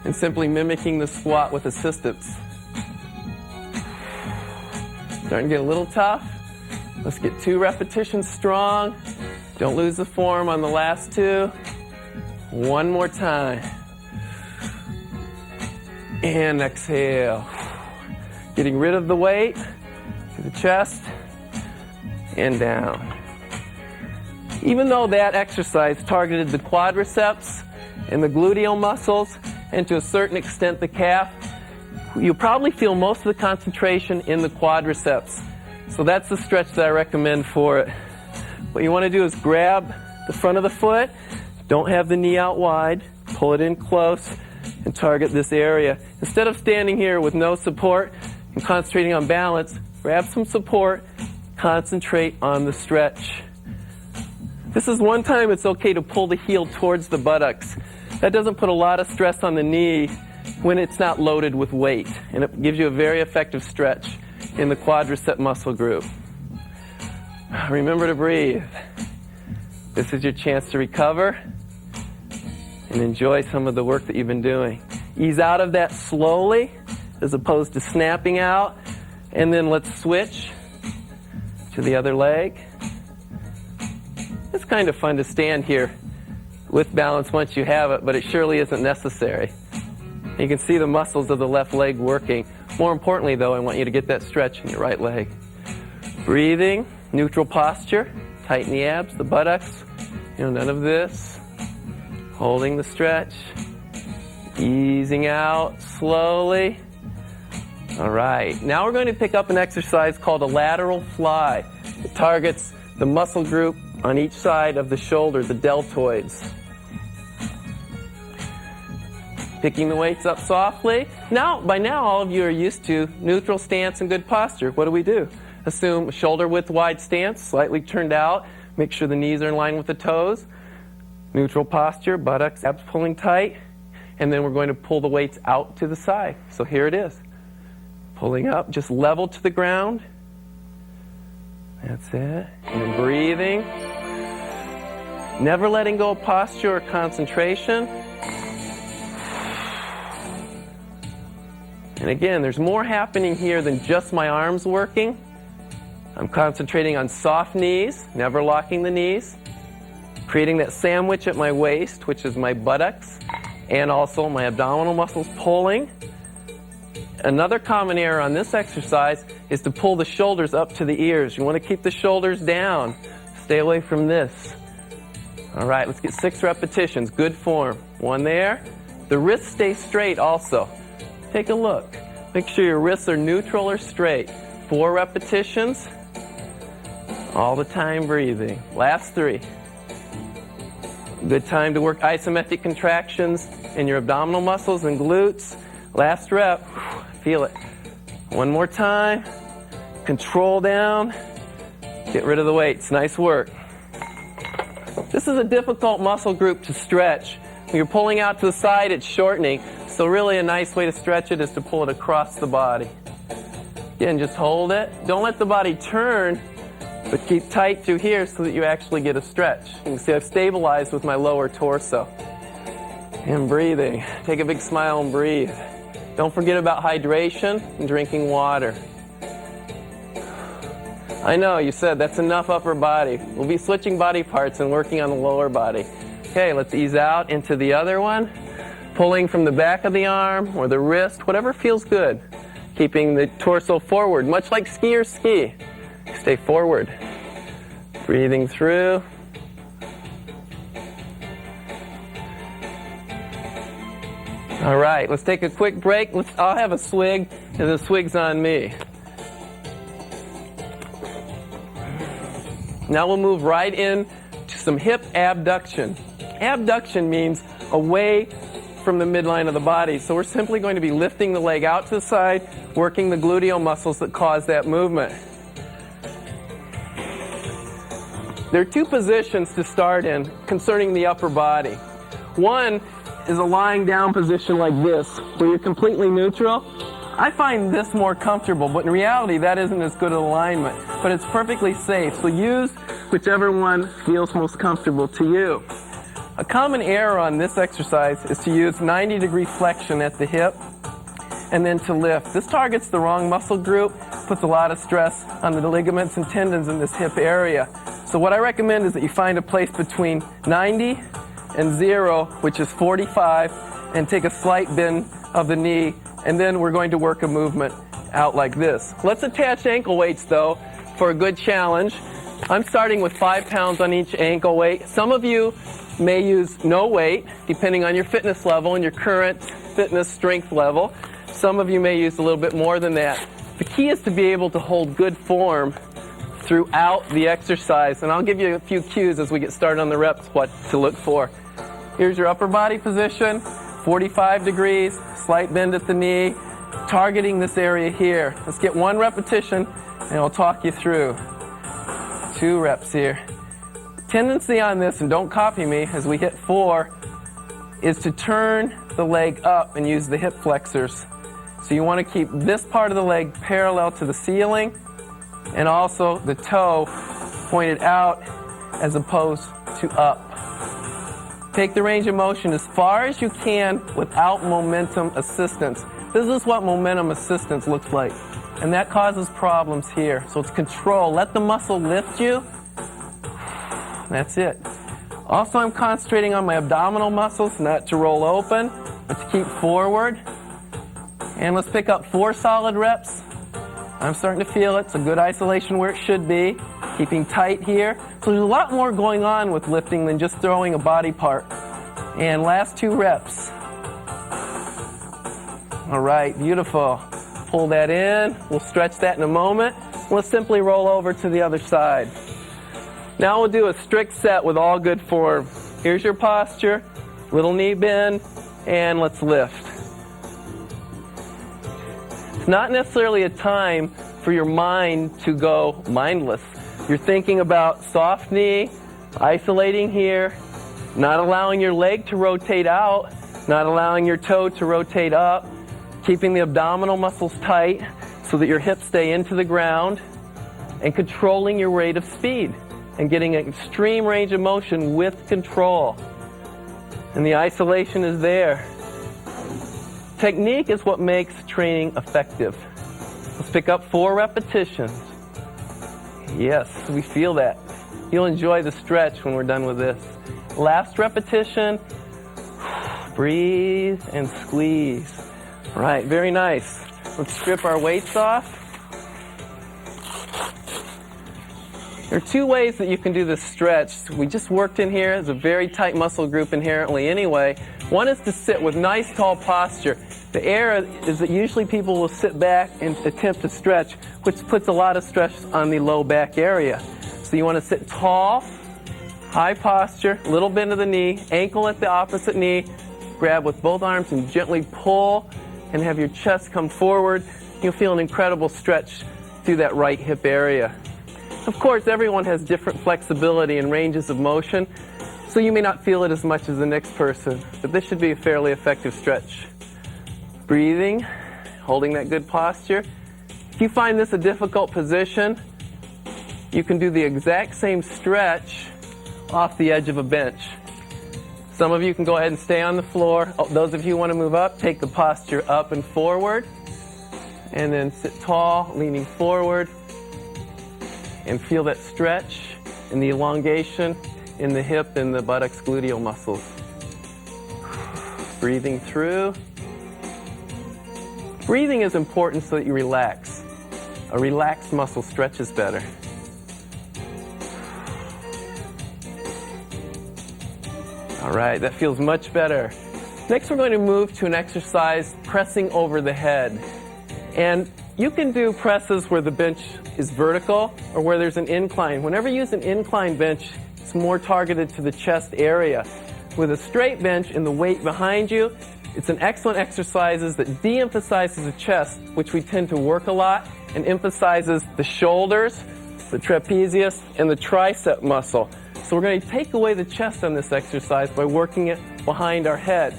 and simply mimicking the squat with assistance. Starting to get a little tough. Let's get 2 repetitions strong. Don't lose the form on the last 2. One more time. And exhale. Getting rid of the weight to the chest and down. Even though that exercise targeted the quadriceps and the gluteal muscles, and to a certain extent the calf, you'll probably feel most of the concentration in the quadriceps. So that's the stretch that I recommend for it. What you want to do is grab the front of the foot, don't have the knee out wide, pull it in close, and target this area. Instead of standing here with no support and concentrating on balance, grab some support, concentrate on the stretch. This is one time it's okay to pull the heel towards the buttocks. That doesn't put a lot of stress on the knee when it's not loaded with weight, and it gives you a very effective stretch in the quadricep muscle group. Remember to breathe. This is your chance to recover and enjoy some of the work that you've been doing. Ease out of that slowly as opposed to snapping out, and then let's switch to the other leg. It's kind of fun to stand here with balance once you have it, but it surely isn't necessary. You can see the muscles of the left leg working. More importantly, though, I want you to get that stretch in your right leg. Breathing, neutral posture, tighten the abs, the buttocks. None of this. Holding the stretch. Easing out slowly. All right. Now we're going to pick up an exercise called a lateral fly. It targets the muscle group on each side of the shoulder, the deltoids. Picking the weights up softly. By now, all of you are used to neutral stance and good posture. What do? Assume a shoulder width wide stance, slightly turned out. Make sure the knees are in line with the toes. Neutral posture, buttocks, abs pulling tight. and then we're going to pull the weights out to the side. So here it is. Pulling up, just level to the ground. That's it. And breathing. Never letting go of posture or concentration. And again, there's more happening here than just my arms working. I'm concentrating on soft knees, never locking the knees. Creating that sandwich at my waist, which is my buttocks, and also my abdominal muscles pulling. Another common error on this exercise is to pull the shoulders up to the ears. You want to keep the shoulders down. Stay away from this. All right, let's get 6 repetitions. Good form. 1 there. The wrists stay straight also. Take a look. Make sure your wrists are neutral or straight. 4 repetitions. All the time breathing. Last 3. Good time to work isometric contractions in your abdominal muscles and glutes. Last rep. Feel it. 1 more time. Control down. Get rid of the weights. Nice work. This is a difficult muscle group to stretch. When you're pulling out to the side, it's shortening. So really a nice way to stretch it is to pull it across the body. Again, just hold it. Don't let the body turn, but keep tight through here so that you actually get a stretch. You can see I've stabilized with my lower torso. And breathing. Take a big smile and breathe. Don't forget about hydration and drinking water. I know, you said that's enough upper body. We'll be switching body parts and working on the lower body. Okay, let's ease out into the other one. Pulling from the back of the arm or the wrist, whatever feels good. Keeping the torso forward, much like skiers ski. Stay forward. Breathing through. All right, let's take a quick break. I'll have a swig, and the swig's on me. Now we'll move right in to some hip abduction. Abduction means away from the midline of the body. So we're simply going to be lifting the leg out to the side, working the gluteal muscles that cause that movement. There are 2 positions to start in concerning the upper body. One is a lying down position like this, where you're completely neutral. I find this more comfortable, but in reality that isn't as good an alignment. But it's perfectly safe, so use whichever one feels most comfortable to you. A common error on this exercise is to use 90-degree flexion at the hip and then to lift. This targets the wrong muscle group, puts a lot of stress on the ligaments and tendons in this hip area. So what I recommend is that you find a place between 90 and 0, which is 45, and take a slight bend of the knee, and then we're going to work a movement out like this. Let's attach ankle weights though for a good challenge. I'm starting with 5 pounds on each ankle weight. Some of you may use no weight, depending on your fitness level and your current fitness strength level. Some of you may use a little bit more than that. The key is to be able to hold good form throughout the exercise, and I'll give you a few cues as we get started on the reps what to look for. Here's your upper body position, 45 degrees, slight bend at the knee, targeting this area here. Let's get 1 repetition, and I'll talk you through. 2 reps here. Tendency on this, and don't copy me, as we hit 4, is to turn the leg up and use the hip flexors. So you want to keep this part of the leg parallel to the ceiling, and also the toe pointed out as opposed to up. Take the range of motion as far as you can without momentum assistance. This is what momentum assistance looks like, and that causes problems here. So it's control. Let the muscle lift you. That's it. Also, I'm concentrating on my abdominal muscles, not to roll open, but to keep forward. And let's pick up 4 solid reps. I'm starting to feel it. It's a good isolation where it should be. Keeping tight here. So there's a lot more going on with lifting than just throwing a body part. And last 2 reps. All right, beautiful. Pull that in. We'll stretch that in a moment. Let's simply roll over to the other side. Now we'll do a strict set with all good form. Here's your posture, little knee bend, and let's lift. It's not necessarily a time for your mind to go mindless. You're thinking about soft knee, isolating here, not allowing your leg to rotate out, not allowing your toe to rotate up, keeping the abdominal muscles tight so that your hips stay into the ground, and controlling your rate of speed and getting an extreme range of motion with control. And the isolation is there. Technique is what makes training effective. Let's pick up 4 repetitions. Yes, we feel that. You'll enjoy the stretch when we're done with this. Last repetition. Breathe and squeeze. Right, very nice. Let's strip our weights off. There are 2 ways that you can do this stretch. We just worked in here. It's a very tight muscle group inherently anyway. One is to sit with nice tall posture. The error is that usually people will sit back and attempt to stretch, which puts a lot of stress on the low back area. So you want to sit tall, high posture, little bend of the knee, ankle at the opposite knee, grab with both arms and gently pull and have your chest come forward. You'll feel an incredible stretch through that right hip area. Of course, everyone has different flexibility and ranges of motion, so you may not feel it as much as the next person, but this should be a fairly effective stretch. Breathing, holding that good posture. If you find this a difficult position, you can do the exact same stretch off the edge of a bench. Some of you can go ahead and stay on the floor. Those of you who want to move up, take the posture up and forward, and then sit tall, leaning forward, and feel that stretch and the elongation in the hip and the buttocks gluteal muscles. Breathing through. Breathing is important so that you relax. A relaxed muscle stretches better. All right, that feels much better. Next, we're going to move to an exercise pressing over the head. And you can do presses where the bench is vertical or where there's an incline. Whenever you use an incline bench, it's more targeted to the chest area. With a straight bench and the weight behind you, it's an excellent exercise that de-emphasizes the chest, which we tend to work a lot, and emphasizes the shoulders, the trapezius, and the tricep muscle. So we're going to take away the chest on this exercise by working it behind our head.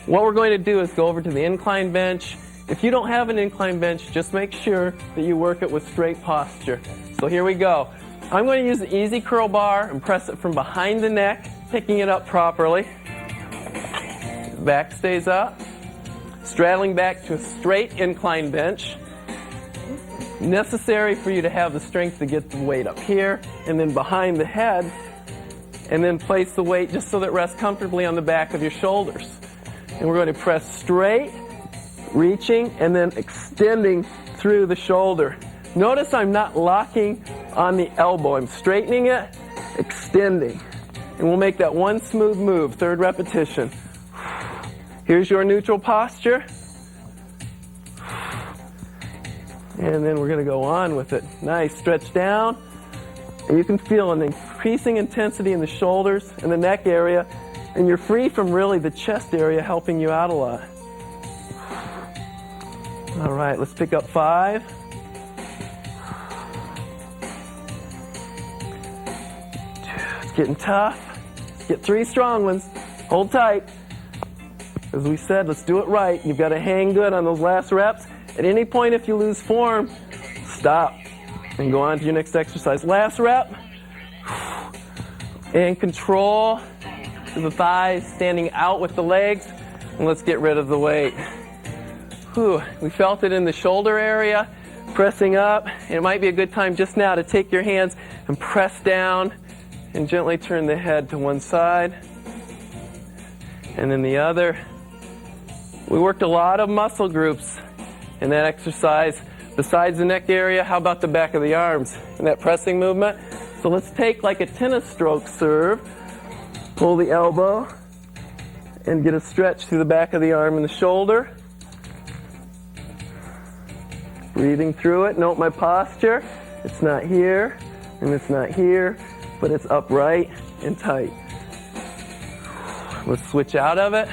What we're going to do is go over to the incline bench. If you don't have an incline bench, just make sure that you work it with straight posture. So here we go. I'm going to use the easy curl bar and press it from behind the neck, picking it up properly. Back stays up. Straddling back to a straight incline bench. Necessary for you to have the strength to get the weight up here and then behind the head, and then place the weight just so that it rests comfortably on the back of your shoulders. And we're going to press straight, reaching, and then extending through the shoulder. Notice I'm not locking on the elbow. I'm straightening it, extending. And we'll make that one smooth move, 3rd repetition. Here's your neutral posture. And then we're going to go on with it. Nice, stretch down. And you can feel an increasing intensity in the shoulders and the neck area. And you're free from really the chest area helping you out a lot. All right, let's pick up 5. It's getting tough. Let's get 3 strong ones. Hold tight. As we said, let's do it right. You've got to hang good on those last reps. At any point, if you lose form, stop and go on to your next exercise. Last rep. And control the thighs, standing out with the legs. And let's get rid of the weight. Whew. We felt it in the shoulder area, pressing up. And it might be a good time just now to take your hands and press down and gently turn the head to one side and then the other. We worked a lot of muscle groups in that exercise. Besides the neck area, how about the back of the arms in that pressing movement? So let's take like a tennis stroke serve, pull the elbow, and get a stretch through the back of the arm and the shoulder. Breathing through it. Note my posture. It's not here, and it's not here, but it's upright and tight. Let's switch out of it.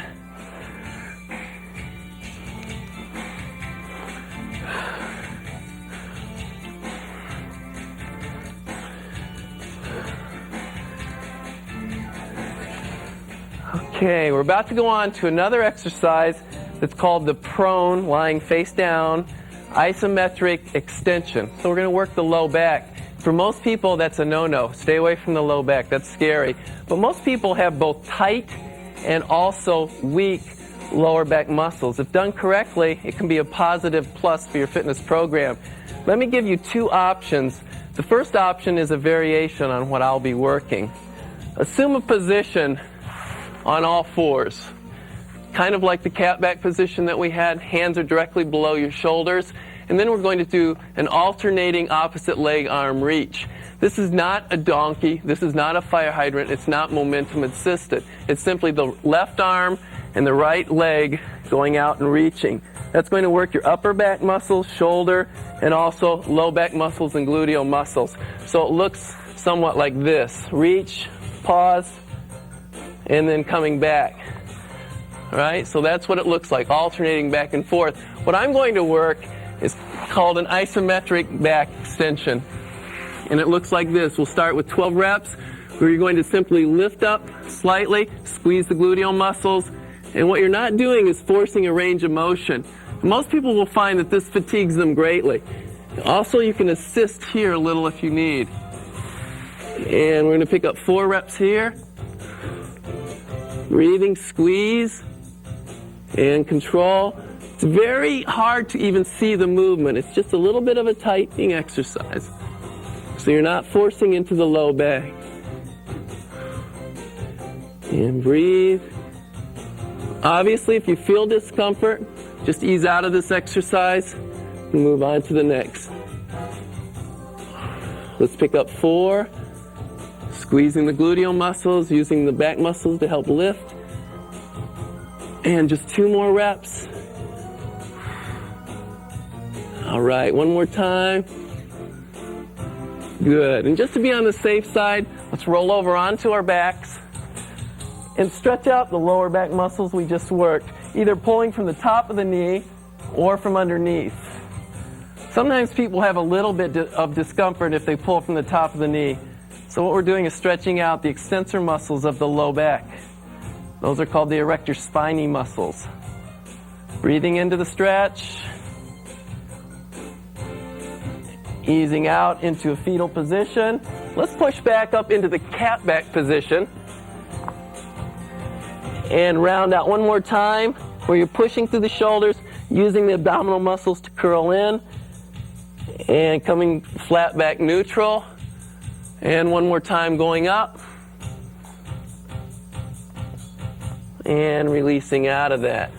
Okay, we're about to go on to another exercise that's called the prone, lying face down, isometric extension. So we're going to work the low back. For most people, that's a no-no. Stay away from the low back. That's scary. But most people have both tight and also weak lower back muscles. If done correctly, it can be a positive plus for your fitness program. Let me give you two options. The first option is a variation on what I'll be working. Assume a position on all fours, kind of like the cat back position that we had. Hands are directly below your shoulders. And then we're going to do an alternating opposite leg arm reach. This is not a donkey. This is not a fire hydrant. It's not momentum assisted. It's simply the left arm and the right leg going out and reaching. That's going to work your upper back muscles, shoulder, and also low back muscles and gluteal muscles. So it looks somewhat like this. Reach, pause, and then coming back. All right, so that's what it looks like, alternating back and forth. What I'm going to work is called an isometric back extension. And it looks like this. We'll start with 12 reps, where you're going to simply lift up slightly, squeeze the gluteal muscles, and what you're not doing is forcing a range of motion. Most people will find that this fatigues them greatly. Also, you can assist here a little if you need. And we're going to pick up 4 reps here. Breathing, squeeze, and control. It's very hard to even see the movement. It's just a little bit of a tightening exercise. So you're not forcing into the low back. And breathe. Obviously, if you feel discomfort, just ease out of this exercise and move on to the next. Let's pick up 4. Squeezing the gluteal muscles, using the back muscles to help lift. And just 2 more reps. All right, one more time. Good. And just to be on the safe side, let's roll over onto our backs and stretch out the lower back muscles we just worked, either pulling from the top of the knee or from underneath. Sometimes people have a little bit of discomfort if they pull from the top of the knee. So what we're doing is stretching out the extensor muscles of the low back. Those are called the erector spinae muscles. Breathing into the stretch. Easing out into a fetal position. Let's push back up into the cat back position. And round out one more time where you're pushing through the shoulders, using the abdominal muscles to curl in. And coming flat back neutral. And one more time going up. And releasing out of that.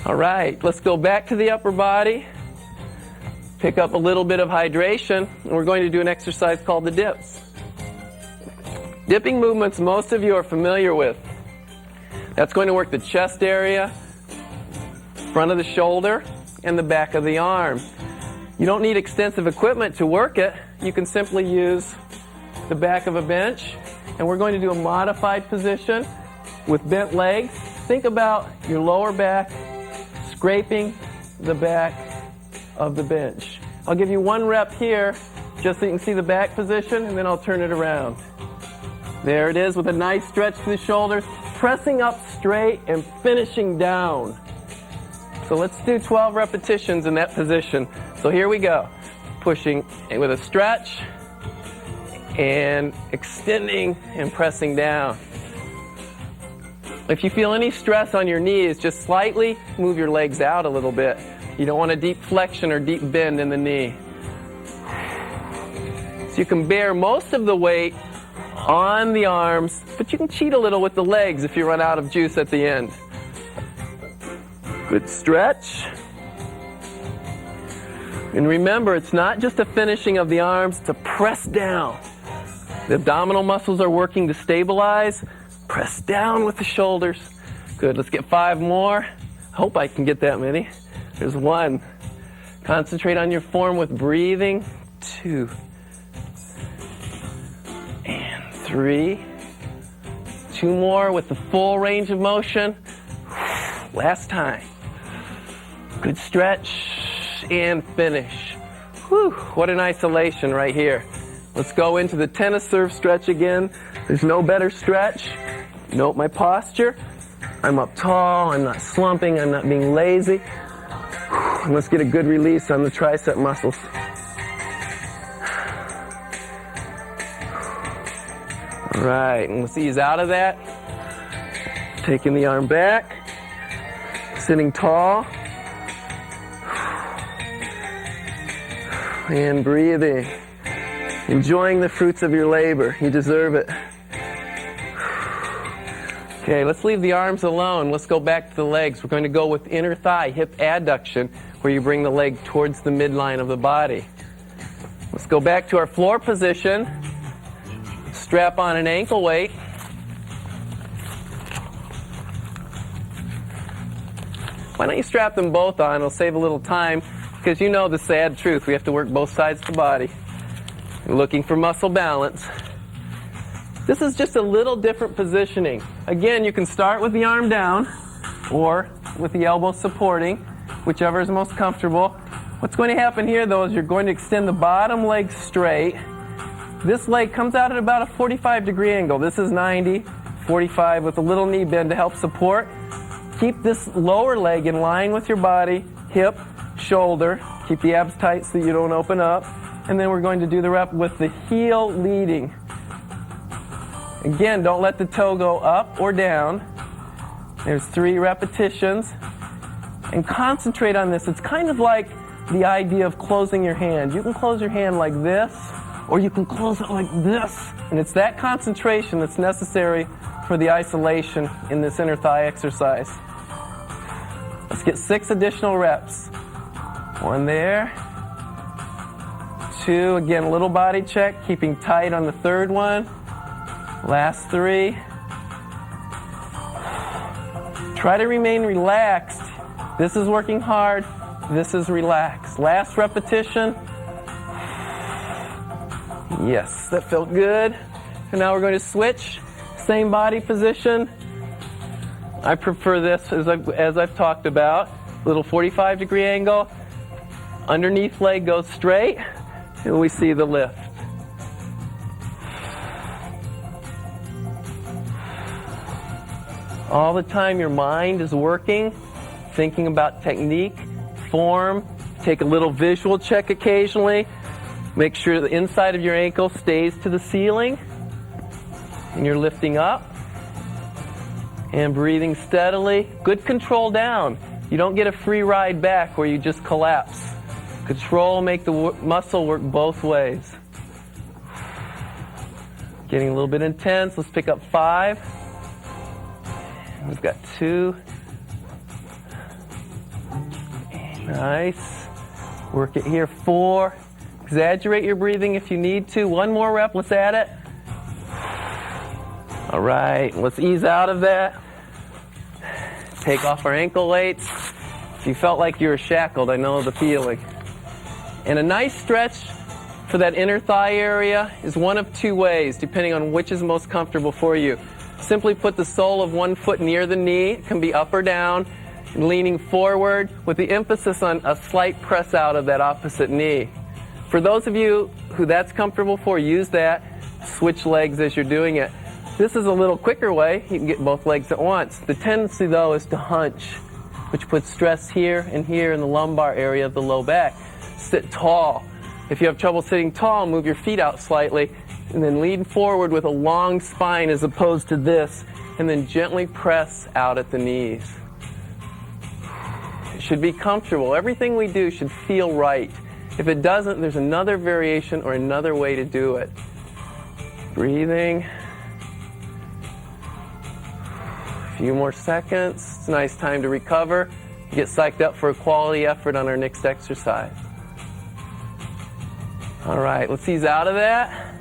All right, let's go back to the upper body. Pick up a little bit of hydration. And we're going to do an exercise called the dips. Dipping movements most of you are familiar with. That's going to work the chest area, front of the shoulder, and the back of the arm. You don't need extensive equipment to work it. You can simply use the back of a bench, and we're going to do a modified position with bent legs. Think about your lower back scraping the back of the bench. I'll give you 1 rep here just so you can see the back position, and then I'll turn it around. There it is with a nice stretch to the shoulders, pressing up straight and finishing down. So let's do 12 repetitions in that position. So here we go. Pushing with a stretch and extending and pressing down. If you feel any stress on your knees, just slightly move your legs out a little bit. You don't want a deep flexion or deep bend in the knee. So you can bear most of the weight on the arms, but you can cheat a little with the legs if you run out of juice at the end. Good stretch. And remember, it's not just a finishing of the arms, it's a press down. The abdominal muscles are working to stabilize. Press down with the shoulders. Good, let's get 5 more. I hope I can get that many. There's 1. Concentrate on your form with breathing. 2. And 3. 2 more with the full range of motion. Last time. Good stretch and finish. Whew, what an isolation right here. Let's go into the tennis serve stretch again. There's no better stretch. Note my posture. I'm up tall, I'm not slumping, I'm not being lazy. And let's get a good release on the tricep muscles. All right, and let's ease out of that. Taking the arm back, sitting tall, and breathing. Enjoying the fruits of your labor. You deserve it. Okay, let's leave the arms alone. Let's go back to the legs. We're going to go with inner thigh, hip adduction, where you bring the leg towards the midline of the body. Let's go back to our floor position. Strap on an ankle weight. Why don't you strap them both on? It'll save a little time, because you know the sad truth. We have to work both sides of the body. You're looking for muscle balance. This is just a little different positioning. Again, you can start with the arm down or with the elbow supporting, whichever is most comfortable. What's going to happen here, though, is you're going to extend the bottom leg straight. This leg comes out at about a 45-degree angle. This is 90, 45 with a little knee bend to help support. Keep this lower leg in line with your body, hip, shoulder. Keep the abs tight so you don't open up. And then we're going to do the rep with the heel leading. Again, don't let the toe go up or down. There's 3 repetitions. And concentrate on this. It's kind of like the idea of closing your hand. You can close your hand like this, or you can close it like this. And it's that concentration that's necessary for the isolation in this inner thigh exercise. Let's get 6 additional reps. 1 there. 2, again, a little body check, keeping tight on the 3rd one. Last 3. Try to remain relaxed. This is working hard. This is relaxed. Last repetition. Yes, that felt good. And now we're going to switch. Same body position. I prefer this as I've talked about. Little 45-degree angle. Underneath leg goes straight. And we see the lift. All the time your mind is working, thinking about technique, form. Take a little visual check occasionally. Make sure the inside of your ankle stays to the ceiling. And you're lifting up. And breathing steadily. Good control down. You don't get a free ride back where you just collapse. Control, make the muscle work both ways. Getting a little bit intense. Let's pick up 5. We've got 2. Nice. Work it here. 4. Exaggerate your breathing if you need to. 1 more rep. Let's add it. All right. Let's ease out of that. Take off our ankle weights. If you felt like you were shackled, I know the feeling. And a nice stretch for that inner thigh area is one of 2 ways, depending on which is most comfortable for you. Simply put the sole of one foot near the knee. It can be up or down, and leaning forward with the emphasis on a slight press out of that opposite knee. For those of you who that's comfortable for, use that. Switch legs as you're doing it. This is a little quicker way. You can get both legs at once. The tendency, though, is to hunch, which puts stress here and here in the lumbar area of the low back. Sit tall. If you have trouble sitting tall, move your feet out slightly. And then lean forward with a long spine as opposed to this. And then gently press out at the knees. It should be comfortable. Everything we do should feel right. If it doesn't, there's another variation or another way to do it. Breathing. A few more seconds. It's a nice time to recover. Get psyched up for a quality effort on our next exercise. All right, let's ease out of that.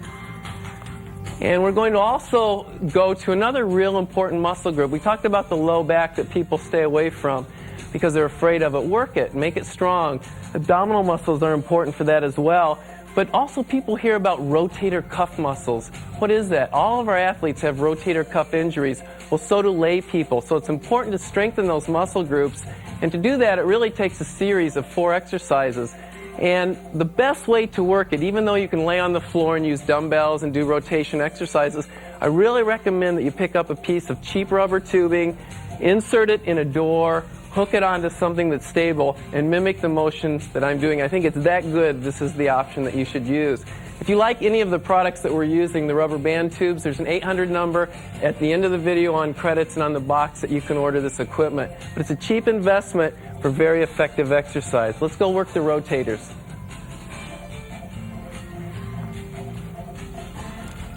And we're going to also go to another real important muscle group. We talked about the low back that people stay away from because they're afraid of it. Work it, make it strong. Abdominal muscles are important for that as well. But also people hear about rotator cuff muscles. What is that? All of our athletes have rotator cuff injuries. Well, so do lay people. So it's important to strengthen those muscle groups. And to do that, it really takes a series of 4 exercises. And the best way to work it, even though you can lay on the floor and use dumbbells and do rotation exercises, I really recommend that you pick up a piece of cheap rubber tubing, insert it in a door, hook it onto something that's stable, and mimic the motions that I'm doing. I think it's that good, this is the option that you should use. If you like any of the products that we're using, the rubber band tubes, there's an 800 number at the end of the video on credits and on the box that you can order this equipment. But it's a cheap investment for very effective exercise. Let's go work the rotators.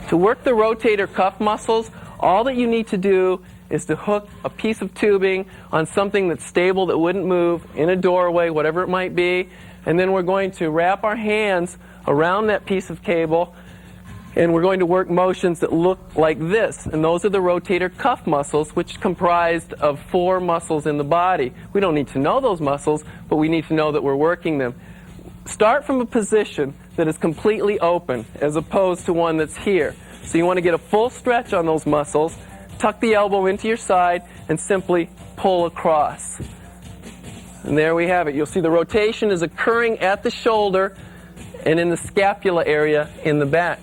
To work the rotator cuff muscles, all that you need to do is to hook a piece of tubing on something that's stable, that wouldn't move, in a doorway, whatever it might be. And then we're going to wrap our hands around that piece of cable, and we're going to work motions that look like this. And those are the rotator cuff muscles, which are comprised of 4 muscles in the body. We don't need to know those muscles, but we need to know that we're working them. Start from a position that is completely open, as opposed to one that's here. So you want to get a full stretch on those muscles, tuck the elbow into your side, and simply pull across. And there we have it. You'll see the rotation is occurring at the shoulder and in the scapula area in the back.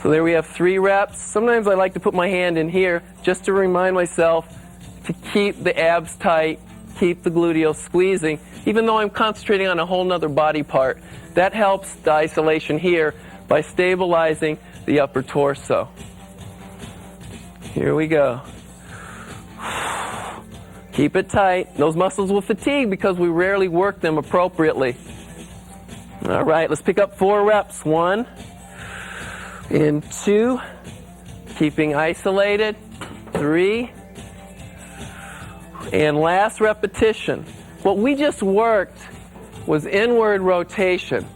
So there we have 3 reps. Sometimes I like to put my hand in here just to remind myself to keep the abs tight, keep the gluteals squeezing, even though I'm concentrating on a whole nother body part. That helps the isolation here by stabilizing the upper torso. Here we go. Keep it tight. Those muscles will fatigue because we rarely work them appropriately. All right, let's pick up 4 reps. 1 and 2. Keeping isolated. 3. And last repetition. What we just worked was inward rotation.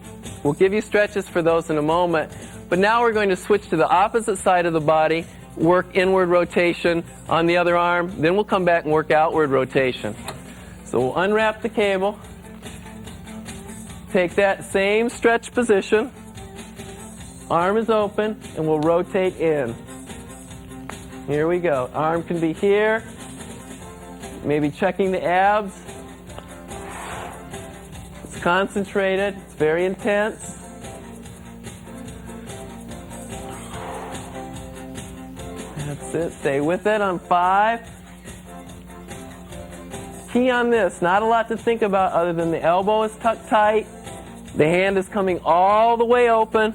We'll give you stretches for those in a moment. But now we're going to switch to the opposite side of the body, work inward rotation on the other arm, then we'll come back and work outward rotation. So we'll unwrap the cable, take that same stretch position, arm is open, and we'll rotate in. Here we go. Arm can be here, maybe checking the abs. It's concentrated, it's very intense. That's it. Stay with it on 5. Key on this, not a lot to think about other than the elbow is tucked tight, the hand is coming all the way open,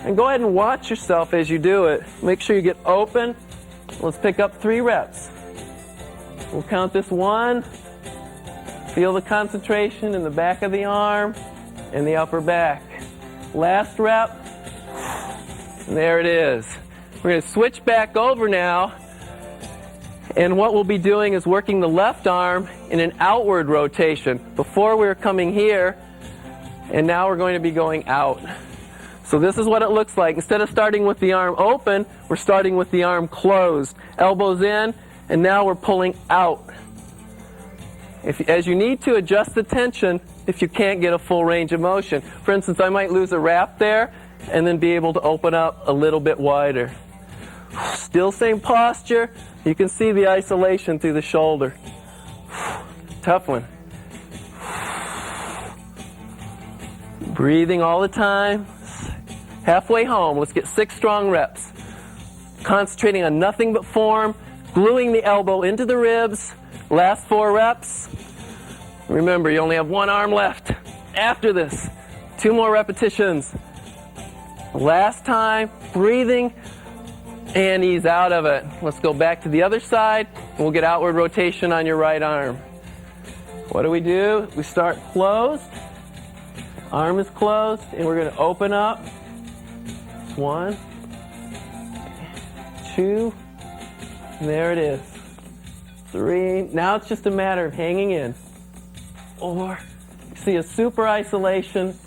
and go ahead and watch yourself as you do it. Make sure you get open. Let's pick up 3 reps. We'll count this 1. Feel the concentration in the back of the arm and the upper back. Last rep. And there it is. We're going to switch back over now, and what we'll be doing is working the left arm in an outward rotation. Before we were coming here, and now we're going to be going out. So this is what it looks like. Instead of starting with the arm open, we're starting with the arm closed. Elbows in, and now we're pulling out. As you need to, adjust the tension if you can't get a full range of motion. For instance, I might lose a wrap there, and then be able to open up a little bit wider. Still same posture. You can see the isolation through the shoulder. Tough one. Breathing all the time. Halfway home. Let's get 6 strong reps. Concentrating on nothing but form. Gluing the elbow into the ribs. Last 4 reps. Remember, you only have 1 arm left. After this, 2 more repetitions. Last time. Breathing. And ease out of it. Let's go back to the other side, and we'll get outward rotation on your right arm. What do? We start closed. Arm is closed, and we're going to open up. 1, 2, and there it is. 3. Now it's just a matter of hanging in. 4. See a super isolation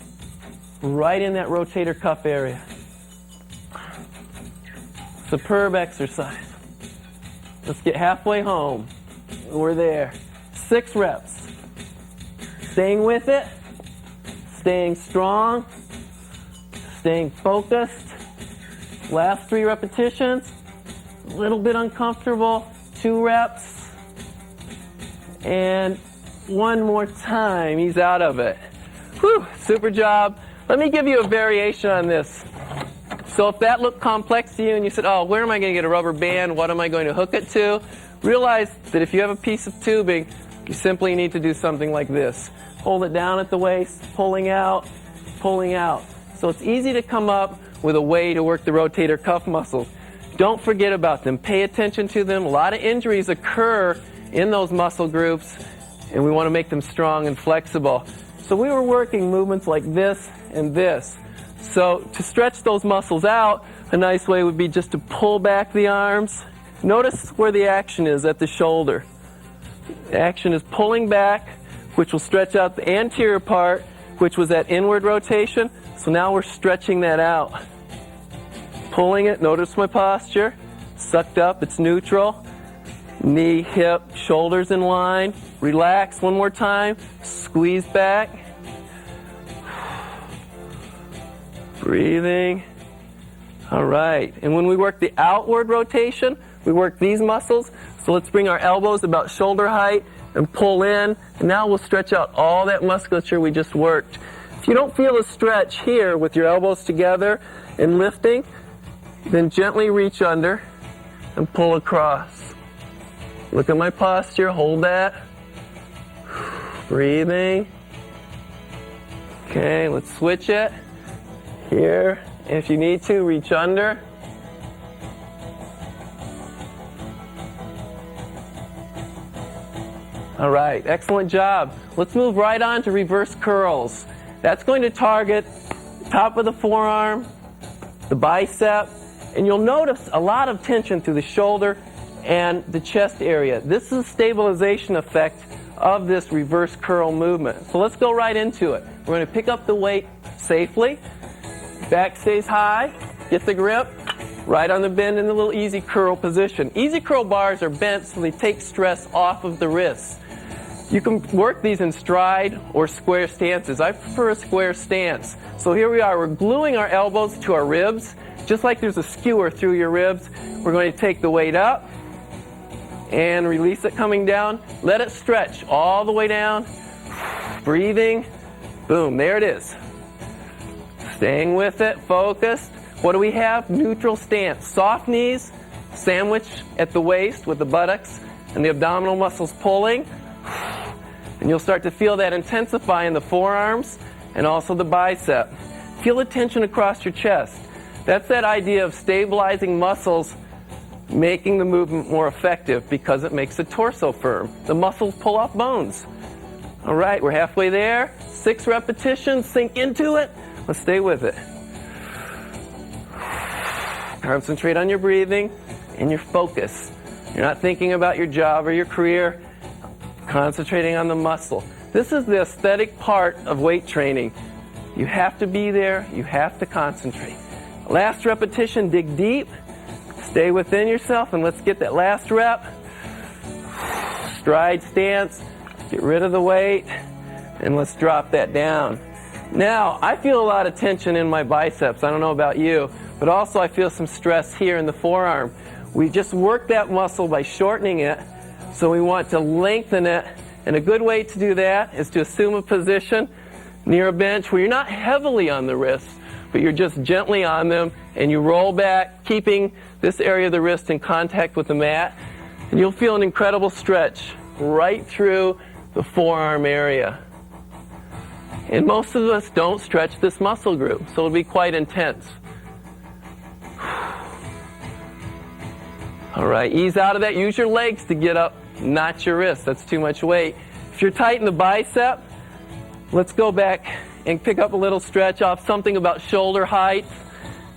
right in that rotator cuff area. Superb exercise. Let's get halfway home. We're there. 6 reps. Staying with it. Staying strong. Staying focused. Last 3 repetitions. A little bit uncomfortable. 2 reps. And 1 more time. Ease out of it. Whew, super job. Let me give you a variation on this. So if that looked complex to you and you said, oh, where am I going to get a rubber band? What am I going to hook it to? Realize that if you have a piece of tubing, you simply need to do something like this. Hold it down at the waist, pulling out, pulling out. So it's easy to come up with a way to work the rotator cuff muscles. Don't forget about them. Pay attention to them. A lot of injuries occur in those muscle groups, and we want to make them strong and flexible. So we were working movements like this and this. So to stretch those muscles out, a nice way would be just to pull back the arms. Notice where the action is at the shoulder. The action is pulling back, which will stretch out the anterior part, which was that inward rotation. So now we're stretching that out. Pulling it, notice my posture. Sucked up, it's neutral. Knee, hip, shoulders in line. Relax one more time. Squeeze back. Breathing. All right. And when we work the outward rotation, we work these muscles. So let's bring our elbows about shoulder height and pull in. And now we'll stretch out all that musculature we just worked. If you don't feel a stretch here with your elbows together and lifting, then gently reach under and pull across. Look at my posture. Hold that. Breathing. Okay, let's switch it. Here, if you need to, reach under. All right, excellent job. Let's move right on to reverse curls. That's going to target the top of the forearm, the bicep, and you'll notice a lot of tension through the shoulder and the chest area. This is a stabilization effect of this reverse curl movement. So let's go right into it. We're going to pick up the weight safely. Back stays high. Get the grip. Right on the bend in the little easy curl position. Easy curl bars are bent so they take stress off of the wrists. You can work these in stride or square stances. I prefer a square stance. So here we are. We're gluing our elbows to our ribs. Just like there's a skewer through your ribs, we're going to take the weight up and release it coming down. Let it stretch all the way down. Breathing. Boom, there it is. Staying with it, focused. What do we have? Neutral stance. Soft knees, sandwich at the waist with the buttocks and the abdominal muscles pulling. And you'll start to feel that intensify in the forearms and also the bicep. Feel the tension across your chest. That's that idea of stabilizing muscles, making the movement more effective because it makes the torso firm. The muscles pull off bones. All right, we're halfway there. 6 repetitions, sink into it. Let's stay with it. Concentrate on your breathing and your focus. You're not thinking about your job or your career. Concentrating on the muscle. This is the aesthetic part of weight training. You have to be there. You have to concentrate. Last repetition, dig deep. Stay within yourself, and let's get that last rep. Stride stance. Get rid of the weight, and let's drop that down. Now, I feel a lot of tension in my biceps. I don't know about you, but also I feel some stress here in the forearm. We just work that muscle by shortening it, so we want to lengthen it. And a good way to do that is to assume a position near a bench where you're not heavily on the wrists, but you're just gently on them, and you roll back, keeping this area of the wrist in contact with the mat, and you'll feel an incredible stretch right through the forearm area. And most of us don't stretch this muscle group, so it'll be quite intense. All right, ease out of that. Use your legs to get up, not your wrists. That's too much weight. If you're tight in the bicep, let's go back and pick up a little stretch off something about shoulder height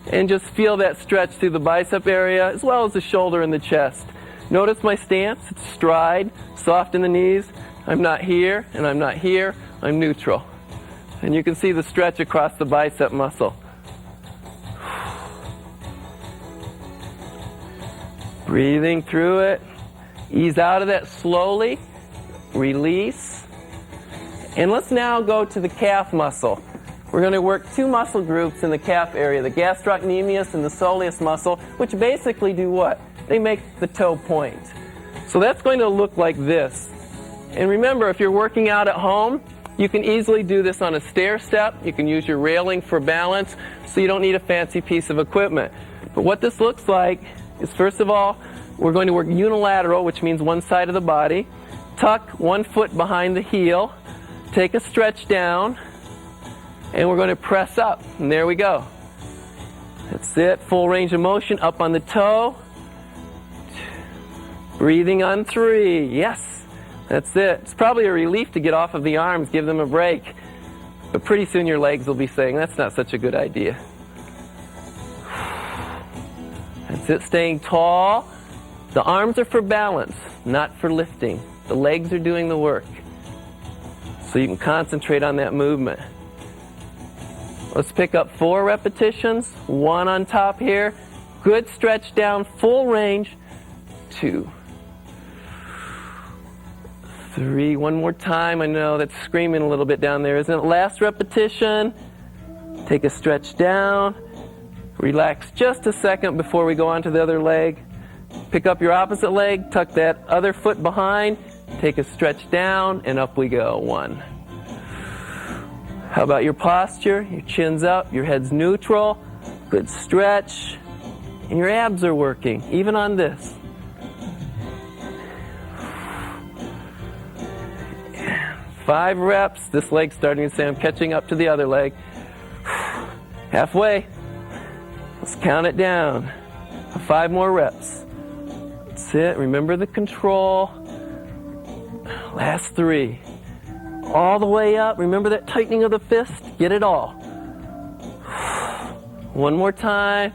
and just feel that stretch through the bicep area as well as the shoulder and the chest. Notice my stance. It's stride, soft in the knees. I'm not here and I'm not here. I'm neutral. And you can see the stretch across the bicep muscle. Breathing through it. Ease out of that slowly. Release. And let's now go to the calf muscle. We're going to work 2 muscle groups in the calf area, the gastrocnemius and the soleus muscle, which basically do what? They make the toe point. So that's going to look like this. And remember, if you're working out at home, You can easily do this on a stair step. You can use your railing for balance, so you don't need a fancy piece of equipment. But what this looks like is, first of all, we're going to work unilateral, which means one side of the body. Tuck one foot behind the heel, take a stretch down, and we're going to press up. And there we go. That's it. Full range of motion, up on the toe. Breathing on 3. Yes. That's it. It's probably a relief to get off of the arms, give them a break. But pretty soon your legs will be saying, that's not such a good idea. That's it. Staying tall. The arms are for balance, not for lifting. The legs are doing the work. So you can concentrate on that movement. Let's pick up 4 repetitions. 1 on top here. Good stretch down, full range. 2. 3. One more time. I know that's screaming a little bit down there, isn't it? Last repetition. Take a stretch down. Relax just a second before we go on to the other leg. Pick up your opposite leg. Tuck that other foot behind. Take a stretch down, and up we go. 1. How about your posture? Your chin's up, your head's neutral. Good stretch. And your abs are working, even on this. 5 reps. This leg's starting to say I'm catching up to the other leg. Halfway. Let's count it down. 5 more reps. That's it. Remember the control. Last 3. All the way up. Remember that tightening of the fist? Get it all. 1 more time.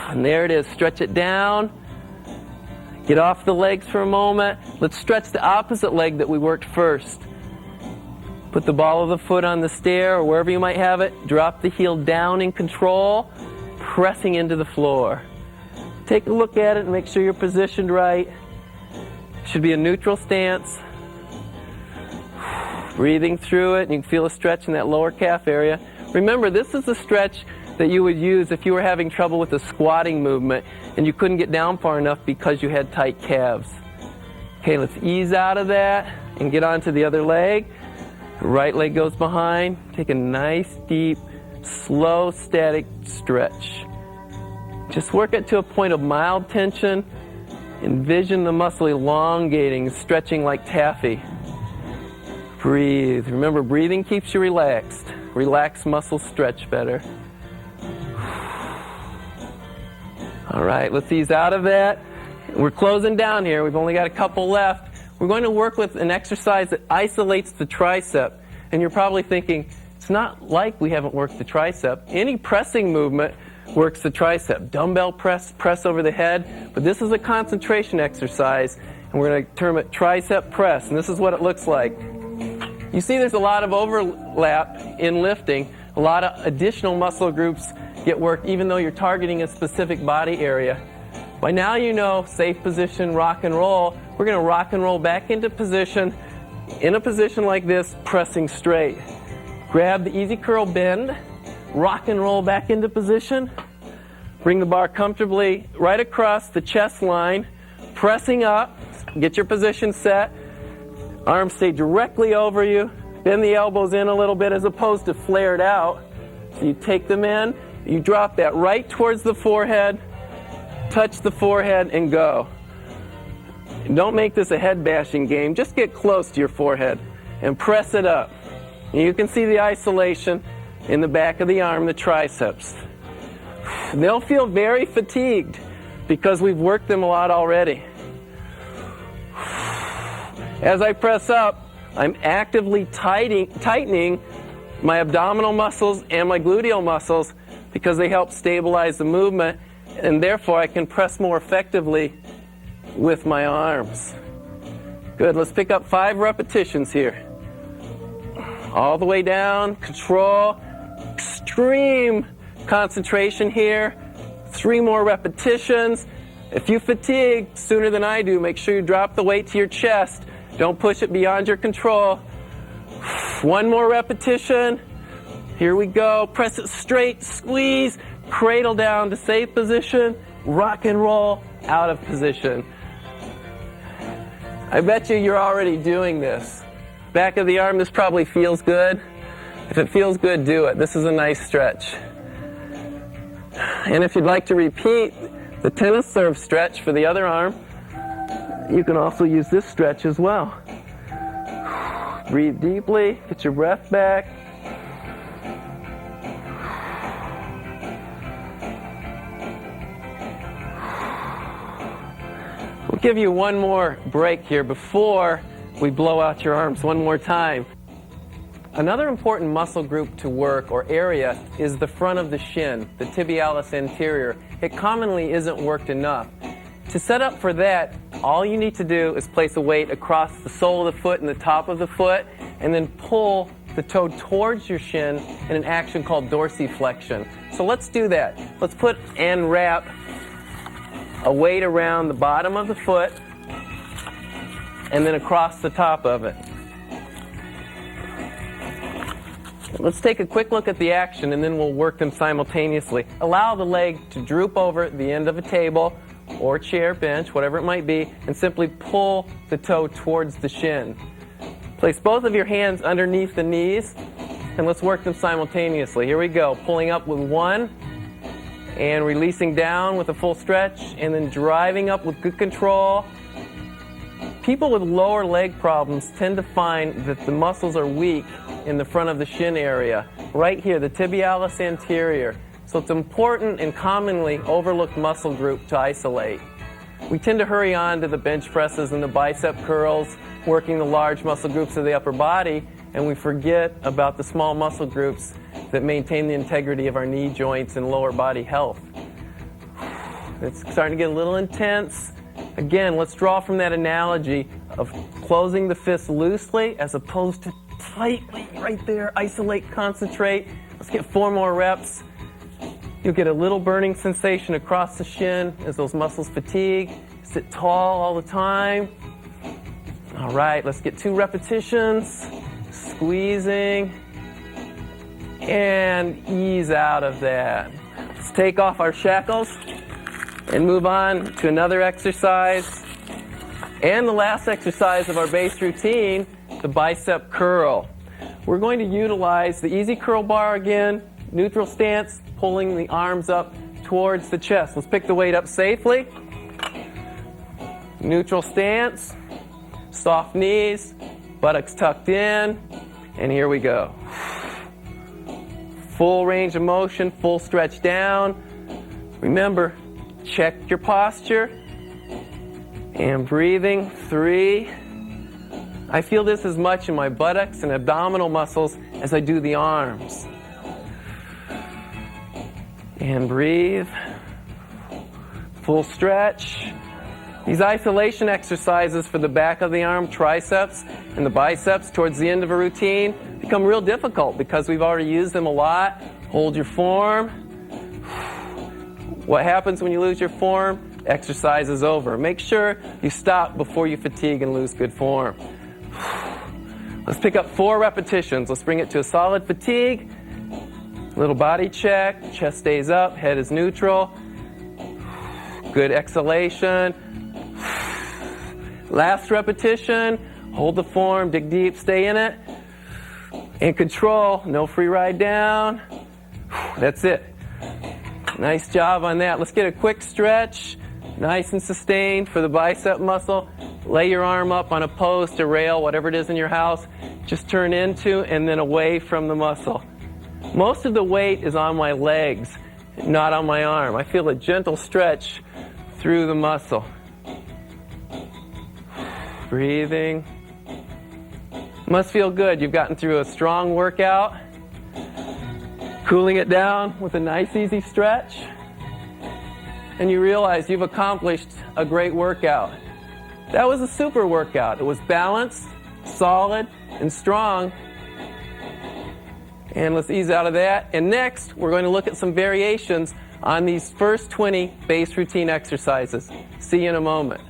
And there it is. Stretch it down. Get off the legs for a moment. Let's stretch the opposite leg that we worked first. Put the ball of the foot on the stair or wherever you might have it. Drop the heel down in control, pressing into the floor. Take a look at it and make sure you're positioned right. Should be a neutral stance. Breathing through it, and you can feel a stretch in that lower calf area. Remember, this is the stretch that you would use if you were having trouble with the squatting movement and you couldn't get down far enough because you had tight calves. Okay, let's ease out of that and get onto the other leg. Right leg goes behind. Take a nice, deep, slow, static stretch. Just work it to a point of mild tension. Envision the muscle elongating, stretching like taffy. Breathe. Remember, breathing keeps you relaxed. Relaxed muscles stretch better. All right, let's ease out of that. We're closing down here. We've only got a couple left. We're going to work with an exercise that isolates the tricep. And you're probably thinking, it's not like we haven't worked the tricep. Any pressing movement works the tricep. Dumbbell press over the head. But this is a concentration exercise, and we're going to term it tricep press. And this is what it looks like. You see there's a lot of overlap in lifting. A lot of additional muscle groups get worked even though you're targeting a specific body area. By now you know safe position, rock and roll. We're going to rock and roll back into position. In a position like this, pressing straight. Grab the easy curl bend. Rock and roll back into position. Bring the bar comfortably right across the chest line. Pressing up. Get your position set. Arms stay directly over you. Bend the elbows in a little bit as opposed to flared out. So you take them in. You drop that right towards the forehead. Touch the forehead and go. And don't make this a head bashing game. Just get close to your forehead and press it up. And you can see the isolation in the back of the arm, the triceps. They'll feel very fatigued because we've worked them a lot already. As I press up, I'm actively tightening my abdominal muscles and my gluteal muscles because they help stabilize the movement, and therefore I can press more effectively with my arms. Good, let's pick up 5 repetitions here. All the way down, control, extreme concentration here. 3 more repetitions. If you fatigue sooner than I do, make sure you drop the weight to your chest. Don't push it beyond your control. 1 more repetition. Here we go. Press it straight, squeeze, cradle down to safe position, rock and roll, out of position. I bet you're already doing this. Back of the arm, this probably feels good. If it feels good, do it. This is a nice stretch. And if you'd like to repeat the tennis serve stretch for the other arm, you can also use this stretch as well. Breathe deeply, get your breath back. We'll give you one more break here before we blow out your arms one more time. Another important muscle group to work, or area, is the front of the shin, the tibialis anterior. It commonly isn't worked enough. To set up for that, all you need to do is place a weight across the sole of the foot and the top of the foot, and then pull the toe towards your shin in an action called dorsiflexion. So let's do that. Let's put and wrap a weight around the bottom of the foot and then across the top of it. Let's take a quick look at the action and then we'll work them simultaneously. Allow the leg to droop over the end of a table or chair, bench, whatever it might be, and simply pull the toe towards the shin. Place both of your hands underneath the knees and let's work them simultaneously. Here we go. Pulling up with one and releasing down with a full stretch and then driving up with good control. People with lower leg problems tend to find that the muscles are weak in the front of the shin area, right here, the tibialis anterior. So it's important and commonly overlooked muscle group to isolate. We tend to hurry on to the bench presses and the bicep curls, working the large muscle groups of the upper body, and we forget about the small muscle groups that maintain the integrity of our knee joints and lower body health. It's starting to get a little intense. Again, let's draw from that analogy of closing the fist loosely as opposed to tightly right there. Isolate, concentrate. Let's get 4 more reps. You'll get a little burning sensation across the shin as those muscles fatigue. Sit tall all the time. All right, let's get 2 repetitions. Squeezing. And ease out of that. Let's take off our shackles and move on to another exercise. And the last exercise of our base routine, the bicep curl. We're going to utilize the easy curl bar again, neutral stance, pulling the arms up towards the chest. Let's pick the weight up safely. Neutral stance, soft knees, buttocks tucked in, and here we go. Full range of motion, full stretch down. Remember, check your posture. And breathing, 3. I feel this as much in my buttocks and abdominal muscles as I do the arms. And breathe. Full stretch. These isolation exercises for the back of the arm, triceps, and the biceps towards the end of a routine become real difficult because we've already used them a lot. Hold your form. What happens when you lose your form? Exercise is over. Make sure you stop before you fatigue and lose good form. Let's pick up 4 repetitions. Let's bring it to a solid fatigue. Little body check. Chest stays up. Head is neutral. Good exhalation. Last repetition. Hold the form. Dig deep. Stay in it. And control. No free ride down. That's it. Nice job on that. Let's get a quick stretch. Nice and sustained for the bicep muscle. Lay your arm up on a post, a rail, whatever it is in your house. Just turn into and then away from the muscle. Most of the weight is on my legs, not on my arm. I feel a gentle stretch through the muscle. Breathing. Must feel good. You've gotten through a strong workout. Cooling it down with a nice easy stretch. And you realize you've accomplished a great workout. That was a super workout. It was balanced, solid, and strong. And let's ease out of that. And next, we're going to look at some variations on these first 20 base routine exercises. See you in a moment.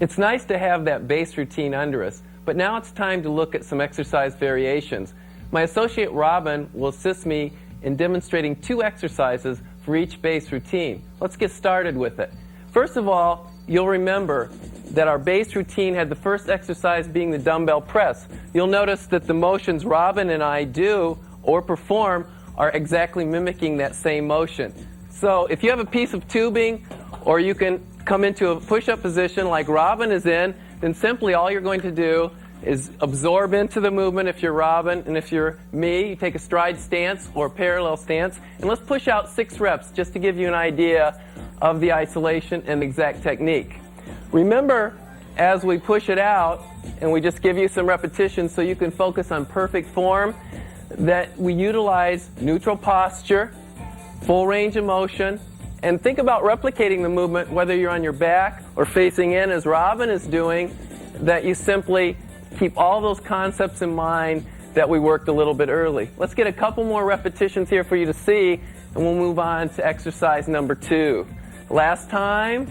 It's nice to have that base routine under us, but now it's time to look at some exercise variations. My associate Robin will assist me in demonstrating 2 exercises for each base routine. Let's get started with it. First of all, you'll remember that our base routine had the first exercise being the dumbbell press. You'll notice that the motions Robin and I do or perform are exactly mimicking that same motion. So if you have a piece of tubing, or you can come into a push-up position like Robin is in, then simply all you're going to do is absorb into the movement if you're Robin, and if you're me, you take a stride stance or parallel stance, and let's push out 6 reps just to give you an idea of the isolation and exact technique. Remember, as we push it out, and we just give you some repetitions so you can focus on perfect form, that we utilize neutral posture, full range of motion, and think about replicating the movement whether you're on your back or facing in as Robin is doing, that you simply keep all those concepts in mind that we worked a little bit early. Let's get a couple more repetitions here for you to see, and we'll move on to exercise number 2. Last time,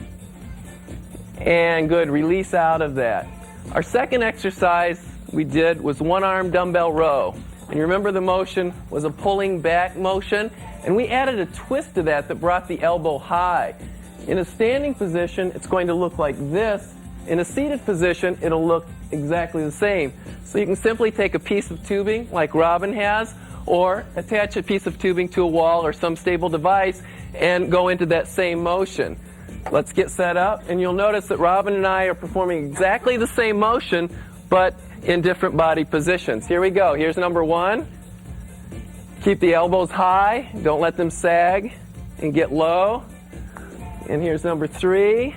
and good, release out of that. Our second exercise we did was 1-arm dumbbell row. And you remember the motion was a pulling back motion, and we added a twist to that brought the elbow high. In a standing position, it's going to look like this. In a seated position, it'll look exactly the same. So you can simply take a piece of tubing like Robin has, or attach a piece of tubing to a wall or some stable device and go into that same motion. Let's get set up, and you'll notice that Robin and I are performing exactly the same motion, but in different body positions. Here we go. Here's number 1. Keep the elbows high. Don't let them sag and get low. And here's number 3.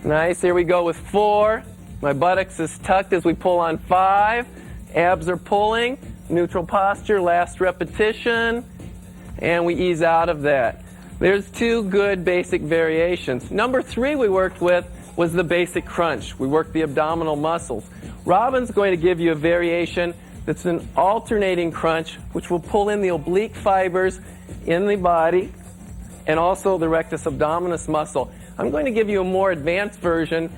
Nice. Here we go with 4. My buttocks is tucked as we pull on 5. Abs are pulling. Neutral posture. Last repetition. And we ease out of that. There's 2 good basic variations. Number 3 we worked with was the basic crunch. We worked the abdominal muscles. Robin's going to give you a variation that's an alternating crunch, which will pull in the oblique fibers in the body and also the rectus abdominis muscle. I'm going to give you a more advanced version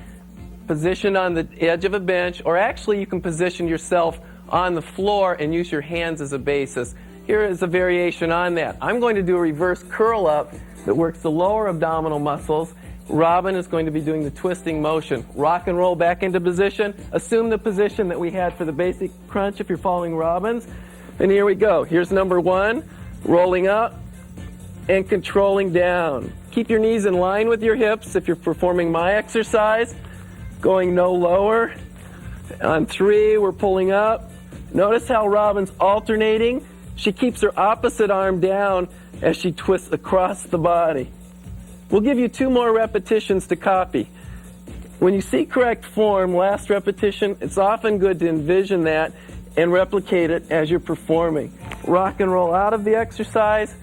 positioned on the edge of a bench, or actually you can position yourself on the floor and use your hands as a basis. Here is a variation on that. I'm going to do a reverse curl up that works the lower abdominal muscles. Robin is going to be doing the twisting motion. Rock and roll back into position. Assume the position that we had for the basic crunch if you're following Robin's. And here we go. Here's number 1. Rolling up and controlling down. Keep your knees in line with your hips if you're performing my exercise. Going no lower. On 3, we're pulling up. Notice how Robin's alternating. She keeps her opposite arm down as she twists across the body. We'll give you 2 more repetitions to copy. When you see correct form, last repetition, it's often good to envision that and replicate it as you're performing. Rock and roll out of the exercise,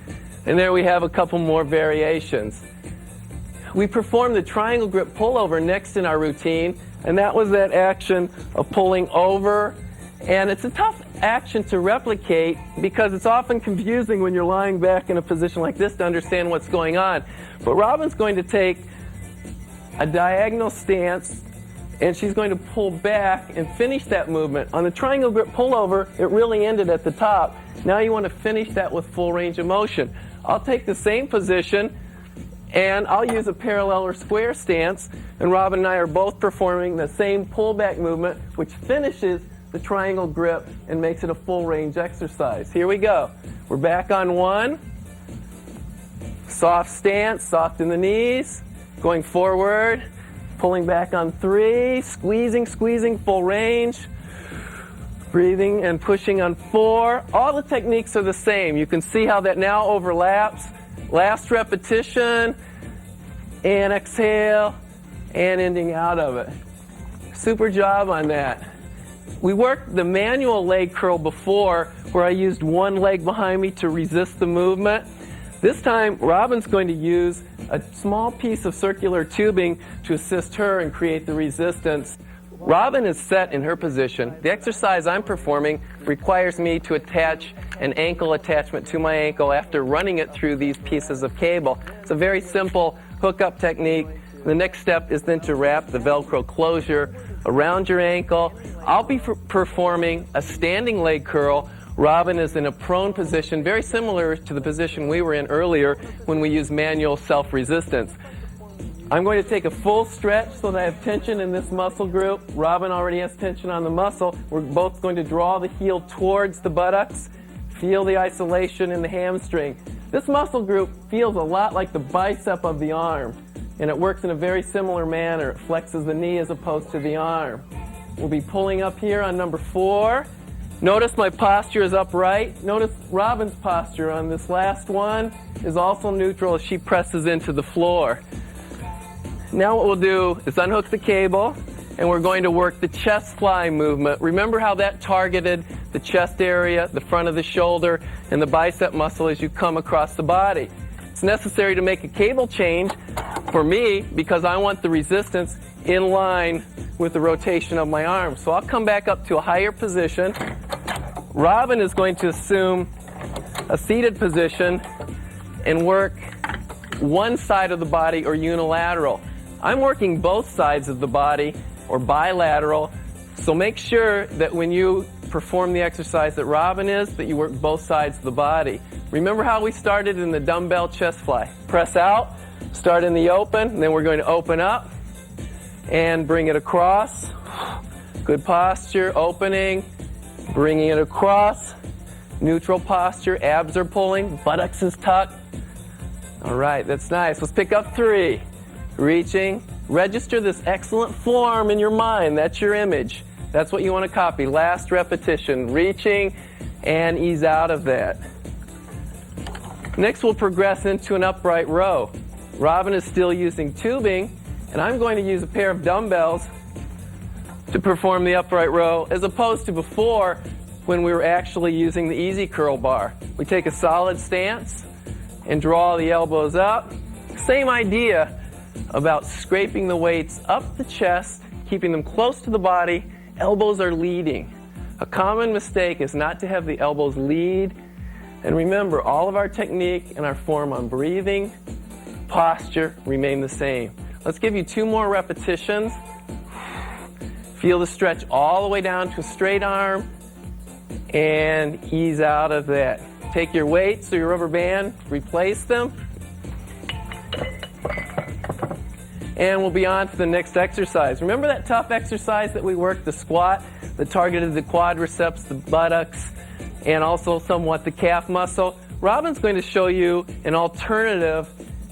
and there we have a couple more variations. We performed the triangle grip pullover next in our routine, and that was that action of pulling over. And it's a tough action to replicate because it's often confusing when you're lying back in a position like this to understand what's going on. But Robin's going to take a diagonal stance, and she's going to pull back and finish that movement. On the triangle grip pullover, it really ended at the top. Now you want to finish that with full range of motion. I'll take the same position, and I'll use a parallel or square stance, and Robin and I are both performing the same pullback movement, which finishes the triangle grip and makes it a full range exercise. Here we go. We're back on 1. Soft stance, soft in the knees. Going forward. Pulling back on 3. Squeezing, full range. Breathing and pushing on 4. All the techniques are the same. You can see how that now overlaps. Last repetition. And exhale. And ending out of it. Super job on that. We worked the manual leg curl before, where I used one leg behind me to resist the movement. This time, Robin's going to use a small piece of circular tubing to assist her and create the resistance. Robin is set in her position. The exercise I'm performing requires me to attach an ankle attachment to my ankle after running it through these pieces of cable. It's a very simple hookup technique. The next step is then to wrap the Velcro closure around your ankle. I'll be performing a standing leg curl Robin is in a prone position, very similar to the position we were in earlier when we used manual self-resistance. I'm going to take a full stretch so that I have tension in this muscle group. Robin already has tension on the muscle. We're both going to draw the heel towards the buttocks. Feel the isolation in the hamstring. This muscle group feels a lot like the bicep of the arm, and it works in a very similar manner. It flexes the knee as opposed to the arm. We'll be pulling up here on number 4. Notice my posture is upright. Notice Robin's posture on this last one is also neutral as she presses into the floor. Now what we'll do is unhook the cable, and we're going to work the chest fly movement. Remember how that targeted the chest area, the front of the shoulder, and the bicep muscle as you come across the body. It's necessary to make a cable change for me because I want the resistance in line with the rotation of my arm. So I'll come back up to a higher position. Robin is going to assume a seated position and work one side of the body or unilateral. I'm working both sides of the body or bilateral, so make sure that when you perform the exercise that Robin is, that you work both sides of the body. Remember how we started in the dumbbell chest fly. Press out, start in the open, and then we're going to open up and bring it across. Good posture, opening, bringing it across. Neutral posture, abs are pulling, buttocks is tucked. All right, that's nice. Let's pick up 3. Reaching. Register this excellent form in your mind. That's your image. That's what you want to copy. Last repetition. Reaching and ease out of that. Next, we'll progress into an upright row. Robin is still using tubing, and I'm going to use a pair of dumbbells to perform the upright row, as opposed to before when we were actually using the easy curl bar. We take a solid stance and draw the elbows up. Same idea about scraping the weights up the chest, keeping them close to the body. Elbows are leading. A common mistake is not to have the elbows lead. And remember, all of our technique and our form on breathing, posture remain the same. Let's give you 2 more repetitions. Feel the stretch all the way down to a straight arm and ease out of that. Take your weights or your rubber band, replace them. And we'll be on to the next exercise. Remember that tough exercise that we worked, the squat, that targeted the quadriceps, the buttocks, and also somewhat the calf muscle? Robin's going to show you an alternative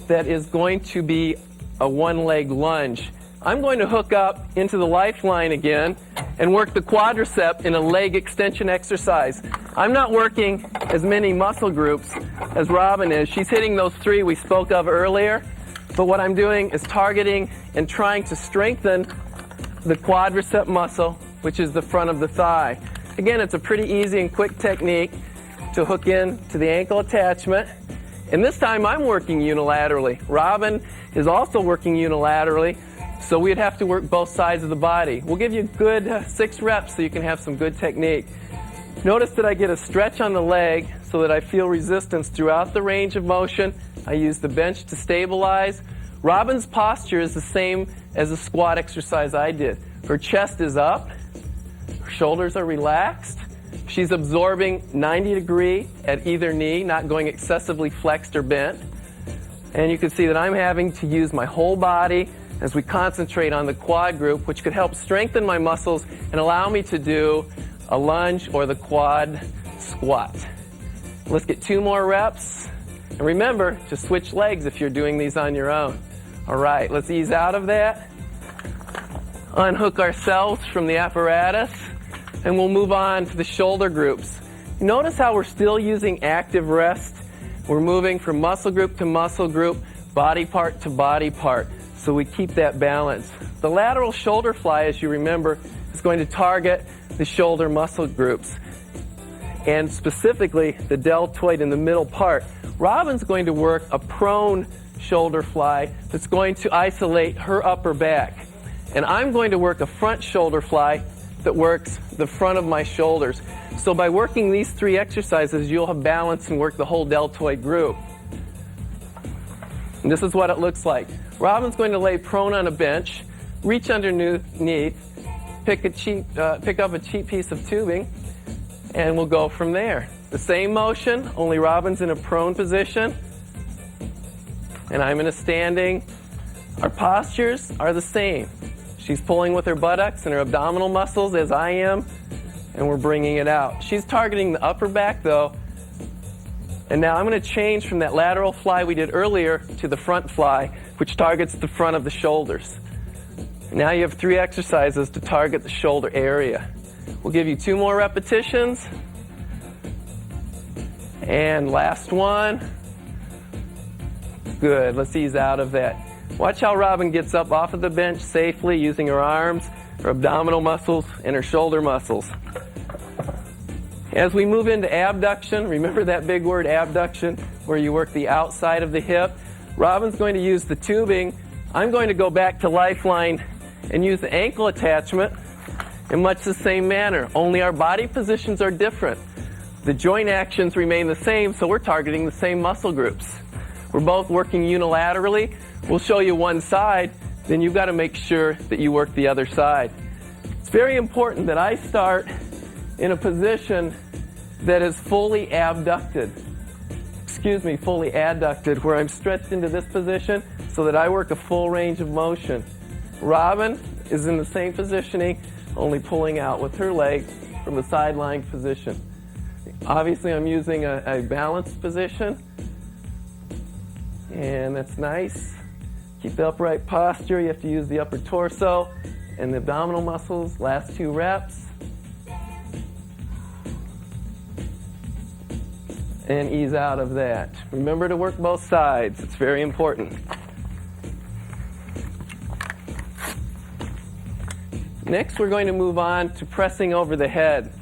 that is going to be a one-leg lunge. I'm going to hook up into the lifeline again and work the quadricep in a leg extension exercise. I'm not working as many muscle groups as Robin is. She's hitting those 3 we spoke of earlier. But what I'm doing is targeting and trying to strengthen the quadricep muscle, which is the front of the thigh. Again, it's a pretty easy and quick technique to hook in to the ankle attachment. And this time I'm working unilaterally. Robin is also working unilaterally, so we'd have to work both sides of the body. We'll give you a good 6 reps so you can have some good technique. Notice that I get a stretch on the leg so that I feel resistance throughout the range of motion. I use the bench to stabilize. Robin's posture is the same as the squat exercise I did. Her chest is up. Her shoulders are relaxed. She's absorbing 90 degree at either knee, not going excessively flexed or bent. And you can see that I'm having to use my whole body as we concentrate on the quad group, which could help strengthen my muscles and allow me to do a lunge or the quad squat. Let's get 2 more reps. And remember to switch legs if you're doing these on your own. All right, let's ease out of that. Unhook ourselves from the apparatus, and we'll move on to the shoulder groups. Notice how we're still using active rest. We're moving from muscle group to muscle group, body part to body part, so we keep that balance. The lateral shoulder fly, as you remember, is going to target the shoulder muscle groups, and specifically the deltoid in the middle part. Robin's going to work a prone shoulder fly that's going to isolate her upper back. And I'm going to work a front shoulder fly that works the front of my shoulders. So by working these 3 exercises, you'll have balance and work the whole deltoid group. And this is what it looks like. Robin's going to lay prone on a bench, reach underneath, pick up a cheap piece of tubing, and we'll go from there. The same motion, only Robin's in a prone position, and I'm in a standing. Our postures are the same. She's pulling with her buttocks and her abdominal muscles as I am, and we're bringing it out. She's targeting the upper back though, and now I'm going to change from that lateral fly we did earlier to the front fly, which targets the front of the shoulders. Now you have 3 exercises to target the shoulder area. We'll give you 2 more repetitions. And last one. Good. Let's ease out of that. Watch how Robin gets up off of the bench safely using her arms, her abdominal muscles, and her shoulder muscles. As we move into abduction, remember that big word abduction, where you work the outside of the hip. Robin's going to use the tubing. I'm going to go back to Lifeline and use the ankle attachment in much the same manner, only our body positions are different. The joint actions remain the same, so we're targeting the same muscle groups. We're both working unilaterally. We'll show you one side, then you've got to make sure that you work the other side. It's very important that I start in a position that is fully abducted. Fully adducted, where I'm stretched into this position so that I work a full range of motion. Robin is in the same positioning, only pulling out with her leg from the sideline position. Obviously, I'm using a balanced position, and that's nice. Keep the upright posture. You have to use the upper torso and the abdominal muscles. Last 2 reps. And ease out of that. Remember to work both sides. It's very important. Next, we're going to move on to pressing over the head.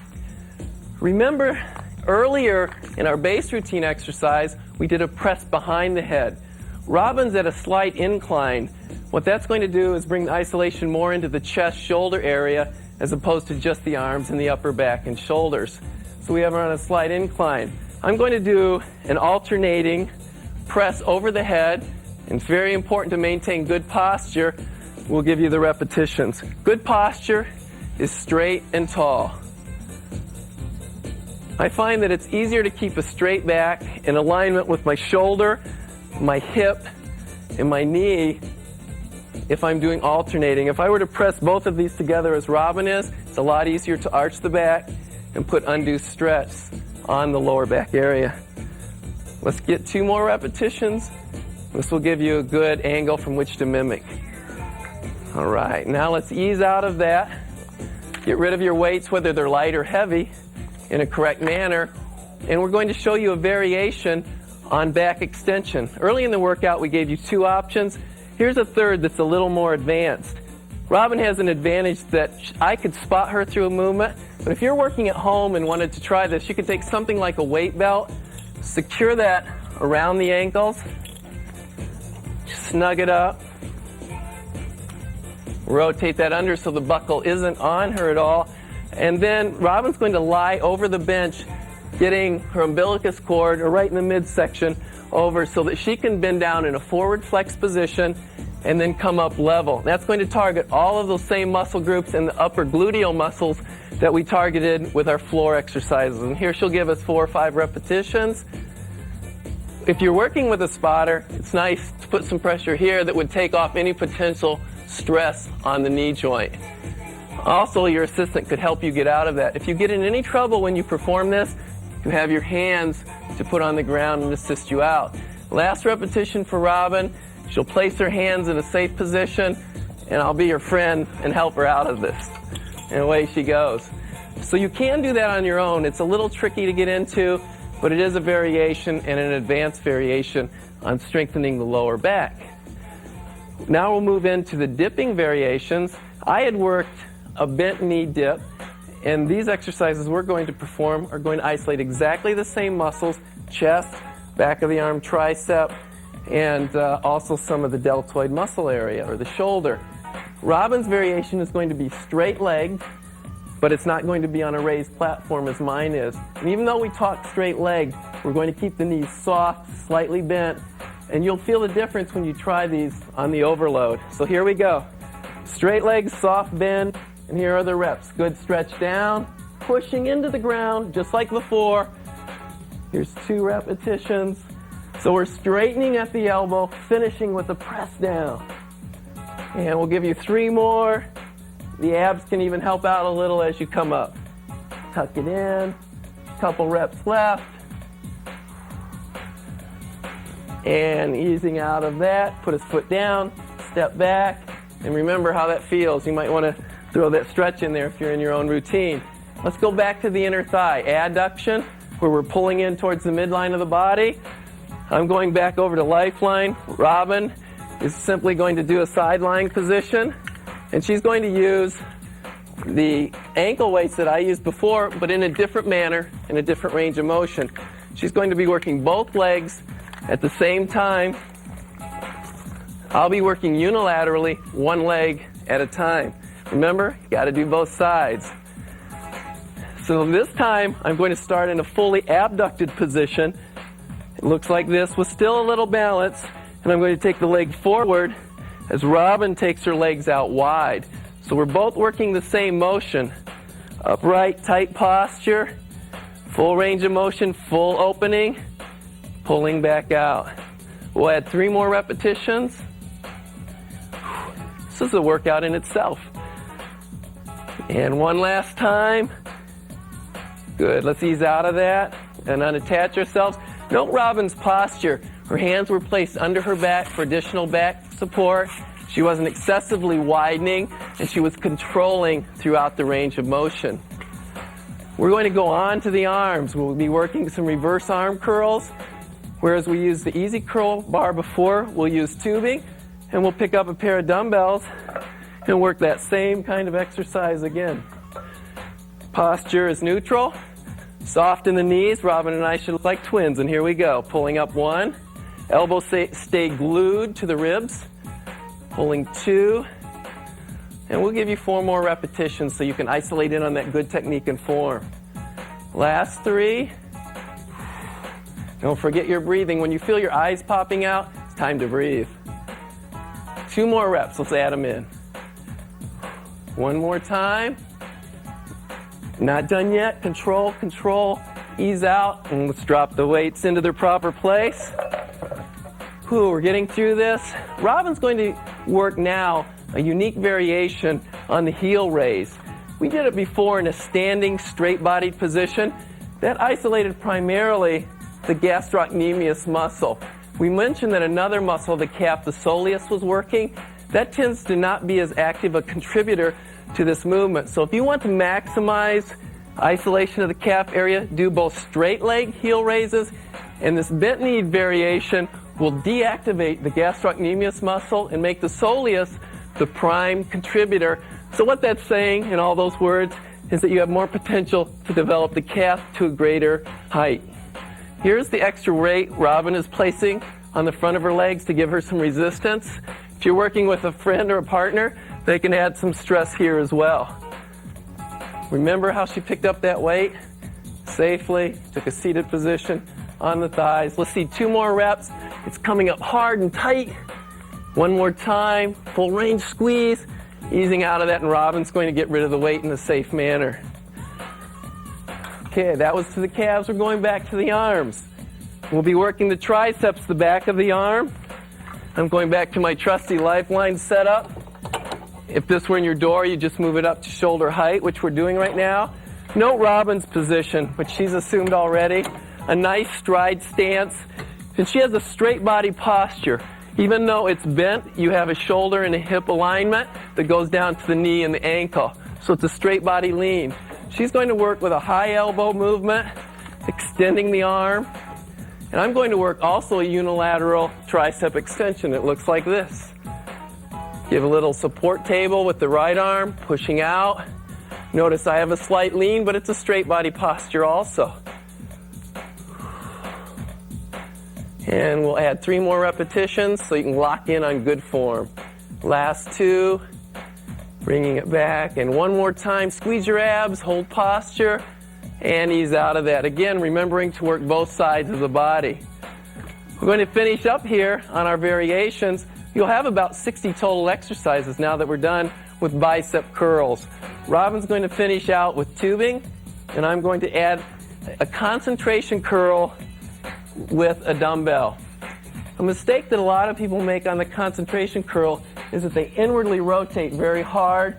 Remember, earlier in our base routine exercise, we did a press behind the head. Robin's at a slight incline. What that's going to do is bring the isolation more into the chest-shoulder area as opposed to just the arms and the upper back and shoulders. So we have her on a slight incline. I'm going to do an alternating press over the head, and it's very important to maintain good posture. We'll give you the repetitions. Good posture is straight and tall. I find that it's easier to keep a straight back in alignment with my shoulder, my hip, and my knee if I'm doing alternating. If I were to press both of these together as Robin is, it's a lot easier to arch the back and put undue stress on the lower back area. Let's get 2 more repetitions. This will give you a good angle from which to mimic. All right, now let's ease out of that. Get rid of your weights, whether they're light or heavy, in a correct manner. And we're going to show you a variation on back extension. Early in the workout, we gave you 2 options. Here's a third that's a little more advanced. Robin has an advantage that I could spot her through a movement, but if you're working at home and wanted to try this, you could take something like a weight belt, secure that around the ankles, snug it up, rotate that under so the buckle isn't on her at all, and then Robin's going to lie over the bench, getting her umbilicus cord, or right in the midsection, over so that she can bend down in a forward flex position and then come up level. That's going to target all of those same muscle groups and the upper gluteal muscles that we targeted with our floor exercises. And here she'll give us 4 or 5 repetitions. If you're working with a spotter, it's nice to put some pressure here that would take off any potential stress on the knee joint. Also, your assistant could help you get out of that. If you get in any trouble when you perform this, you have your hands to put on the ground and assist you out. Last repetition for Robin. She'll place her hands in a safe position, and I'll be your friend and help her out of this. And away she goes. So you can do that on your own. It's a little tricky to get into, but it is a variation and an advanced variation on strengthening the lower back. Now we'll move into the dipping variations. I had worked a bent knee dip, and these exercises we're going to perform are going to isolate exactly the same muscles: chest, back of the arm, tricep, and also some of the deltoid muscle area, or the shoulder. Robin's variation is going to be straight-legged, but it's not going to be on a raised platform as mine is. And even though we talk straight-legged, we're going to keep the knees soft, slightly bent, and you'll feel the difference when you try these on the overload. So here we go. Straight legs, soft bend, and here are the reps. Good stretch down, pushing into the ground just like before. Here's 2 repetitions. So we're straightening at the elbow, finishing with a press down. And we'll give you 3 more. The abs can even help out a little as you come up. Tuck it in. Couple reps left. And easing out of that, put his foot down, step back, and remember how that feels. You might want to throw that stretch in there if you're in your own routine. Let's go back to the inner thigh. Adduction, where we're pulling in towards the midline of the body. I'm going back over to Lifeline. Robin is simply going to do a sideline position, and she's going to use the ankle weights that I used before, but in a different manner, in a different range of motion. She's going to be working both legs at the same time. I'll be working unilaterally, one leg at a time. Remember, you got to do both sides. So this time, I'm going to start in a fully abducted position. It looks like this with still a little balance, and I'm going to take the leg forward as Robin takes her legs out wide. So we're both working the same motion. Upright, tight posture, full range of motion, full opening, pulling back out. We'll add 3 more repetitions. This is a workout in itself. And one last time. Good. Let's ease out of that and unattach ourselves. Note Robin's posture. Her hands were placed under her back for additional back support. She wasn't excessively widening, and she was controlling throughout the range of motion. We're going to go on to the arms. We'll be working some reverse arm curls. Whereas we used the easy curl bar before, we'll use tubing, and we'll pick up a pair of dumbbells and work that same kind of exercise again. Posture is neutral. Soft in the knees. Robin and I should look like twins, and here we go. Pulling up 1. Elbows stay glued to the ribs. Pulling 2. And we'll give you 4 more repetitions so you can isolate in on that good technique and form. Last 3. Don't forget your breathing. When you feel your eyes popping out, it's time to breathe. 2 more reps. Let's add them in. 1 more time. Not done yet. Control, control. Ease out. And let's drop the weights into their proper place. Whew, we're getting through this. Robin's going to work now a unique variation on the heel raise. We did it before in a standing, straight-bodied position. That isolated primarily the gastrocnemius muscle. We mentioned that another muscle, the calf, the soleus, was working. That tends to not be as active a contributor to this movement. So if you want to maximize isolation of the calf area, do both straight leg heel raises, and this bent knee variation will deactivate the gastrocnemius muscle and make the soleus the prime contributor. So what that's saying in all those words is that you have more potential to develop the calf to a greater height. Here's the extra weight Robin is placing on the front of her legs to give her some resistance. If you're working with a friend or a partner, they can add some stress here as well. Remember how she picked up that weight? Safely, took a seated position on the thighs. Let's see 2 more reps. It's coming up hard and tight. 1 more time, full range squeeze. Easing out of that, and Robin's going to get rid of the weight in a safe manner. Okay, that was to the calves. We're going back to the arms. We'll be working the triceps, the back of the arm. I'm going back to my trusty Lifeline setup. If this were in your door, you just move it up to shoulder height, which we're doing right now. Note Robin's position, which she's assumed already. A nice stride stance. And she has a straight body posture. Even though it's bent, you have a shoulder and a hip alignment that goes down to the knee and the ankle. So it's a straight body lean. She's going to work with a high elbow movement, extending the arm. And I'm going to work also a unilateral tricep extension. It looks like this. Give a little support table with the right arm, pushing out. Notice I have a slight lean, but it's a straight body posture also. And we'll add 3 more repetitions so you can lock in on good form. Last 2. Bringing it back. And 1 more time. Squeeze your abs, hold posture, and ease out of that. Again, remembering to work both sides of the body. We're going to finish up here on our variations. You'll have about 60 total exercises now that we're done with bicep curls. Robin's going to finish out with tubing, and I'm going to add a concentration curl with a dumbbell. A mistake that a lot of people make on the concentration curl is that they inwardly rotate very hard.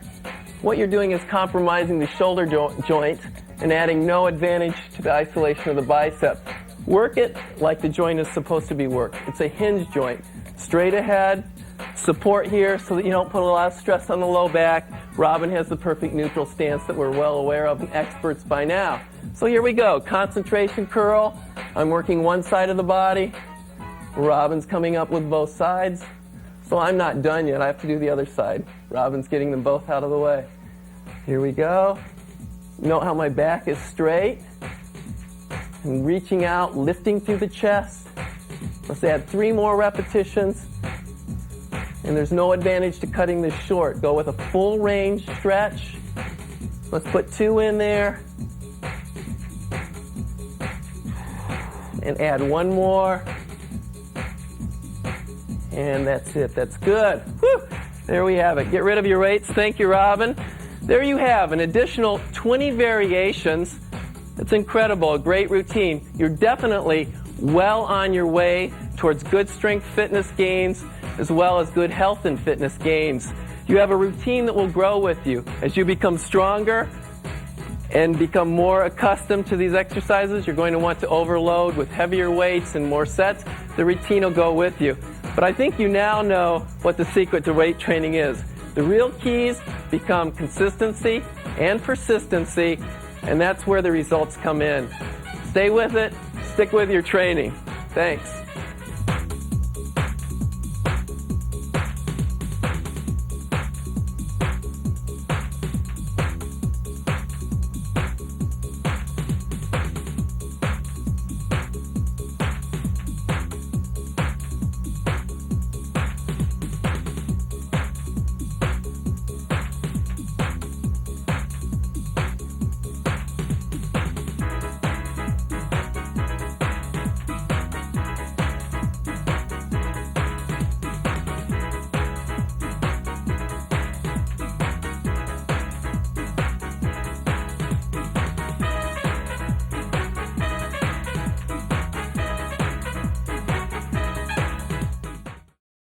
What you're doing is compromising the shoulder joint and adding no advantage to the isolation of the bicep. Work it like the joint is supposed to be worked. It's a hinge joint. Straight ahead, support here so that you don't put a lot of stress on the low back. Robin has the perfect neutral stance that we're well aware of and experts by now. So here we go, concentration curl. I'm working one side of the body. Robin's coming up with both sides. So I'm not done yet, I have to do the other side. Robin's getting them both out of the way. Here we go. Note how my back is straight. And reaching out, lifting through the chest. Let's add 3 more repetitions. And there's no advantage to cutting this short. Go with a full range stretch. Let's put 2 in there. And add 1 more. And that's it. That's good. Whew. There we have it. Get rid of your weights. Thank you, Robin. There you have an additional 20 variations. That's incredible. A great routine. You're definitely well on your way towards good strength fitness gains as well as good health and fitness gains. You have a routine that will grow with you. As you become stronger and become more accustomed to these exercises, you're going to want to overload with heavier weights and more sets. The routine will go with you. But I think you now know what the secret to weight training is. The real keys become consistency and persistency, and that's where the results come in. Stay with it. Stick with your training. Thanks.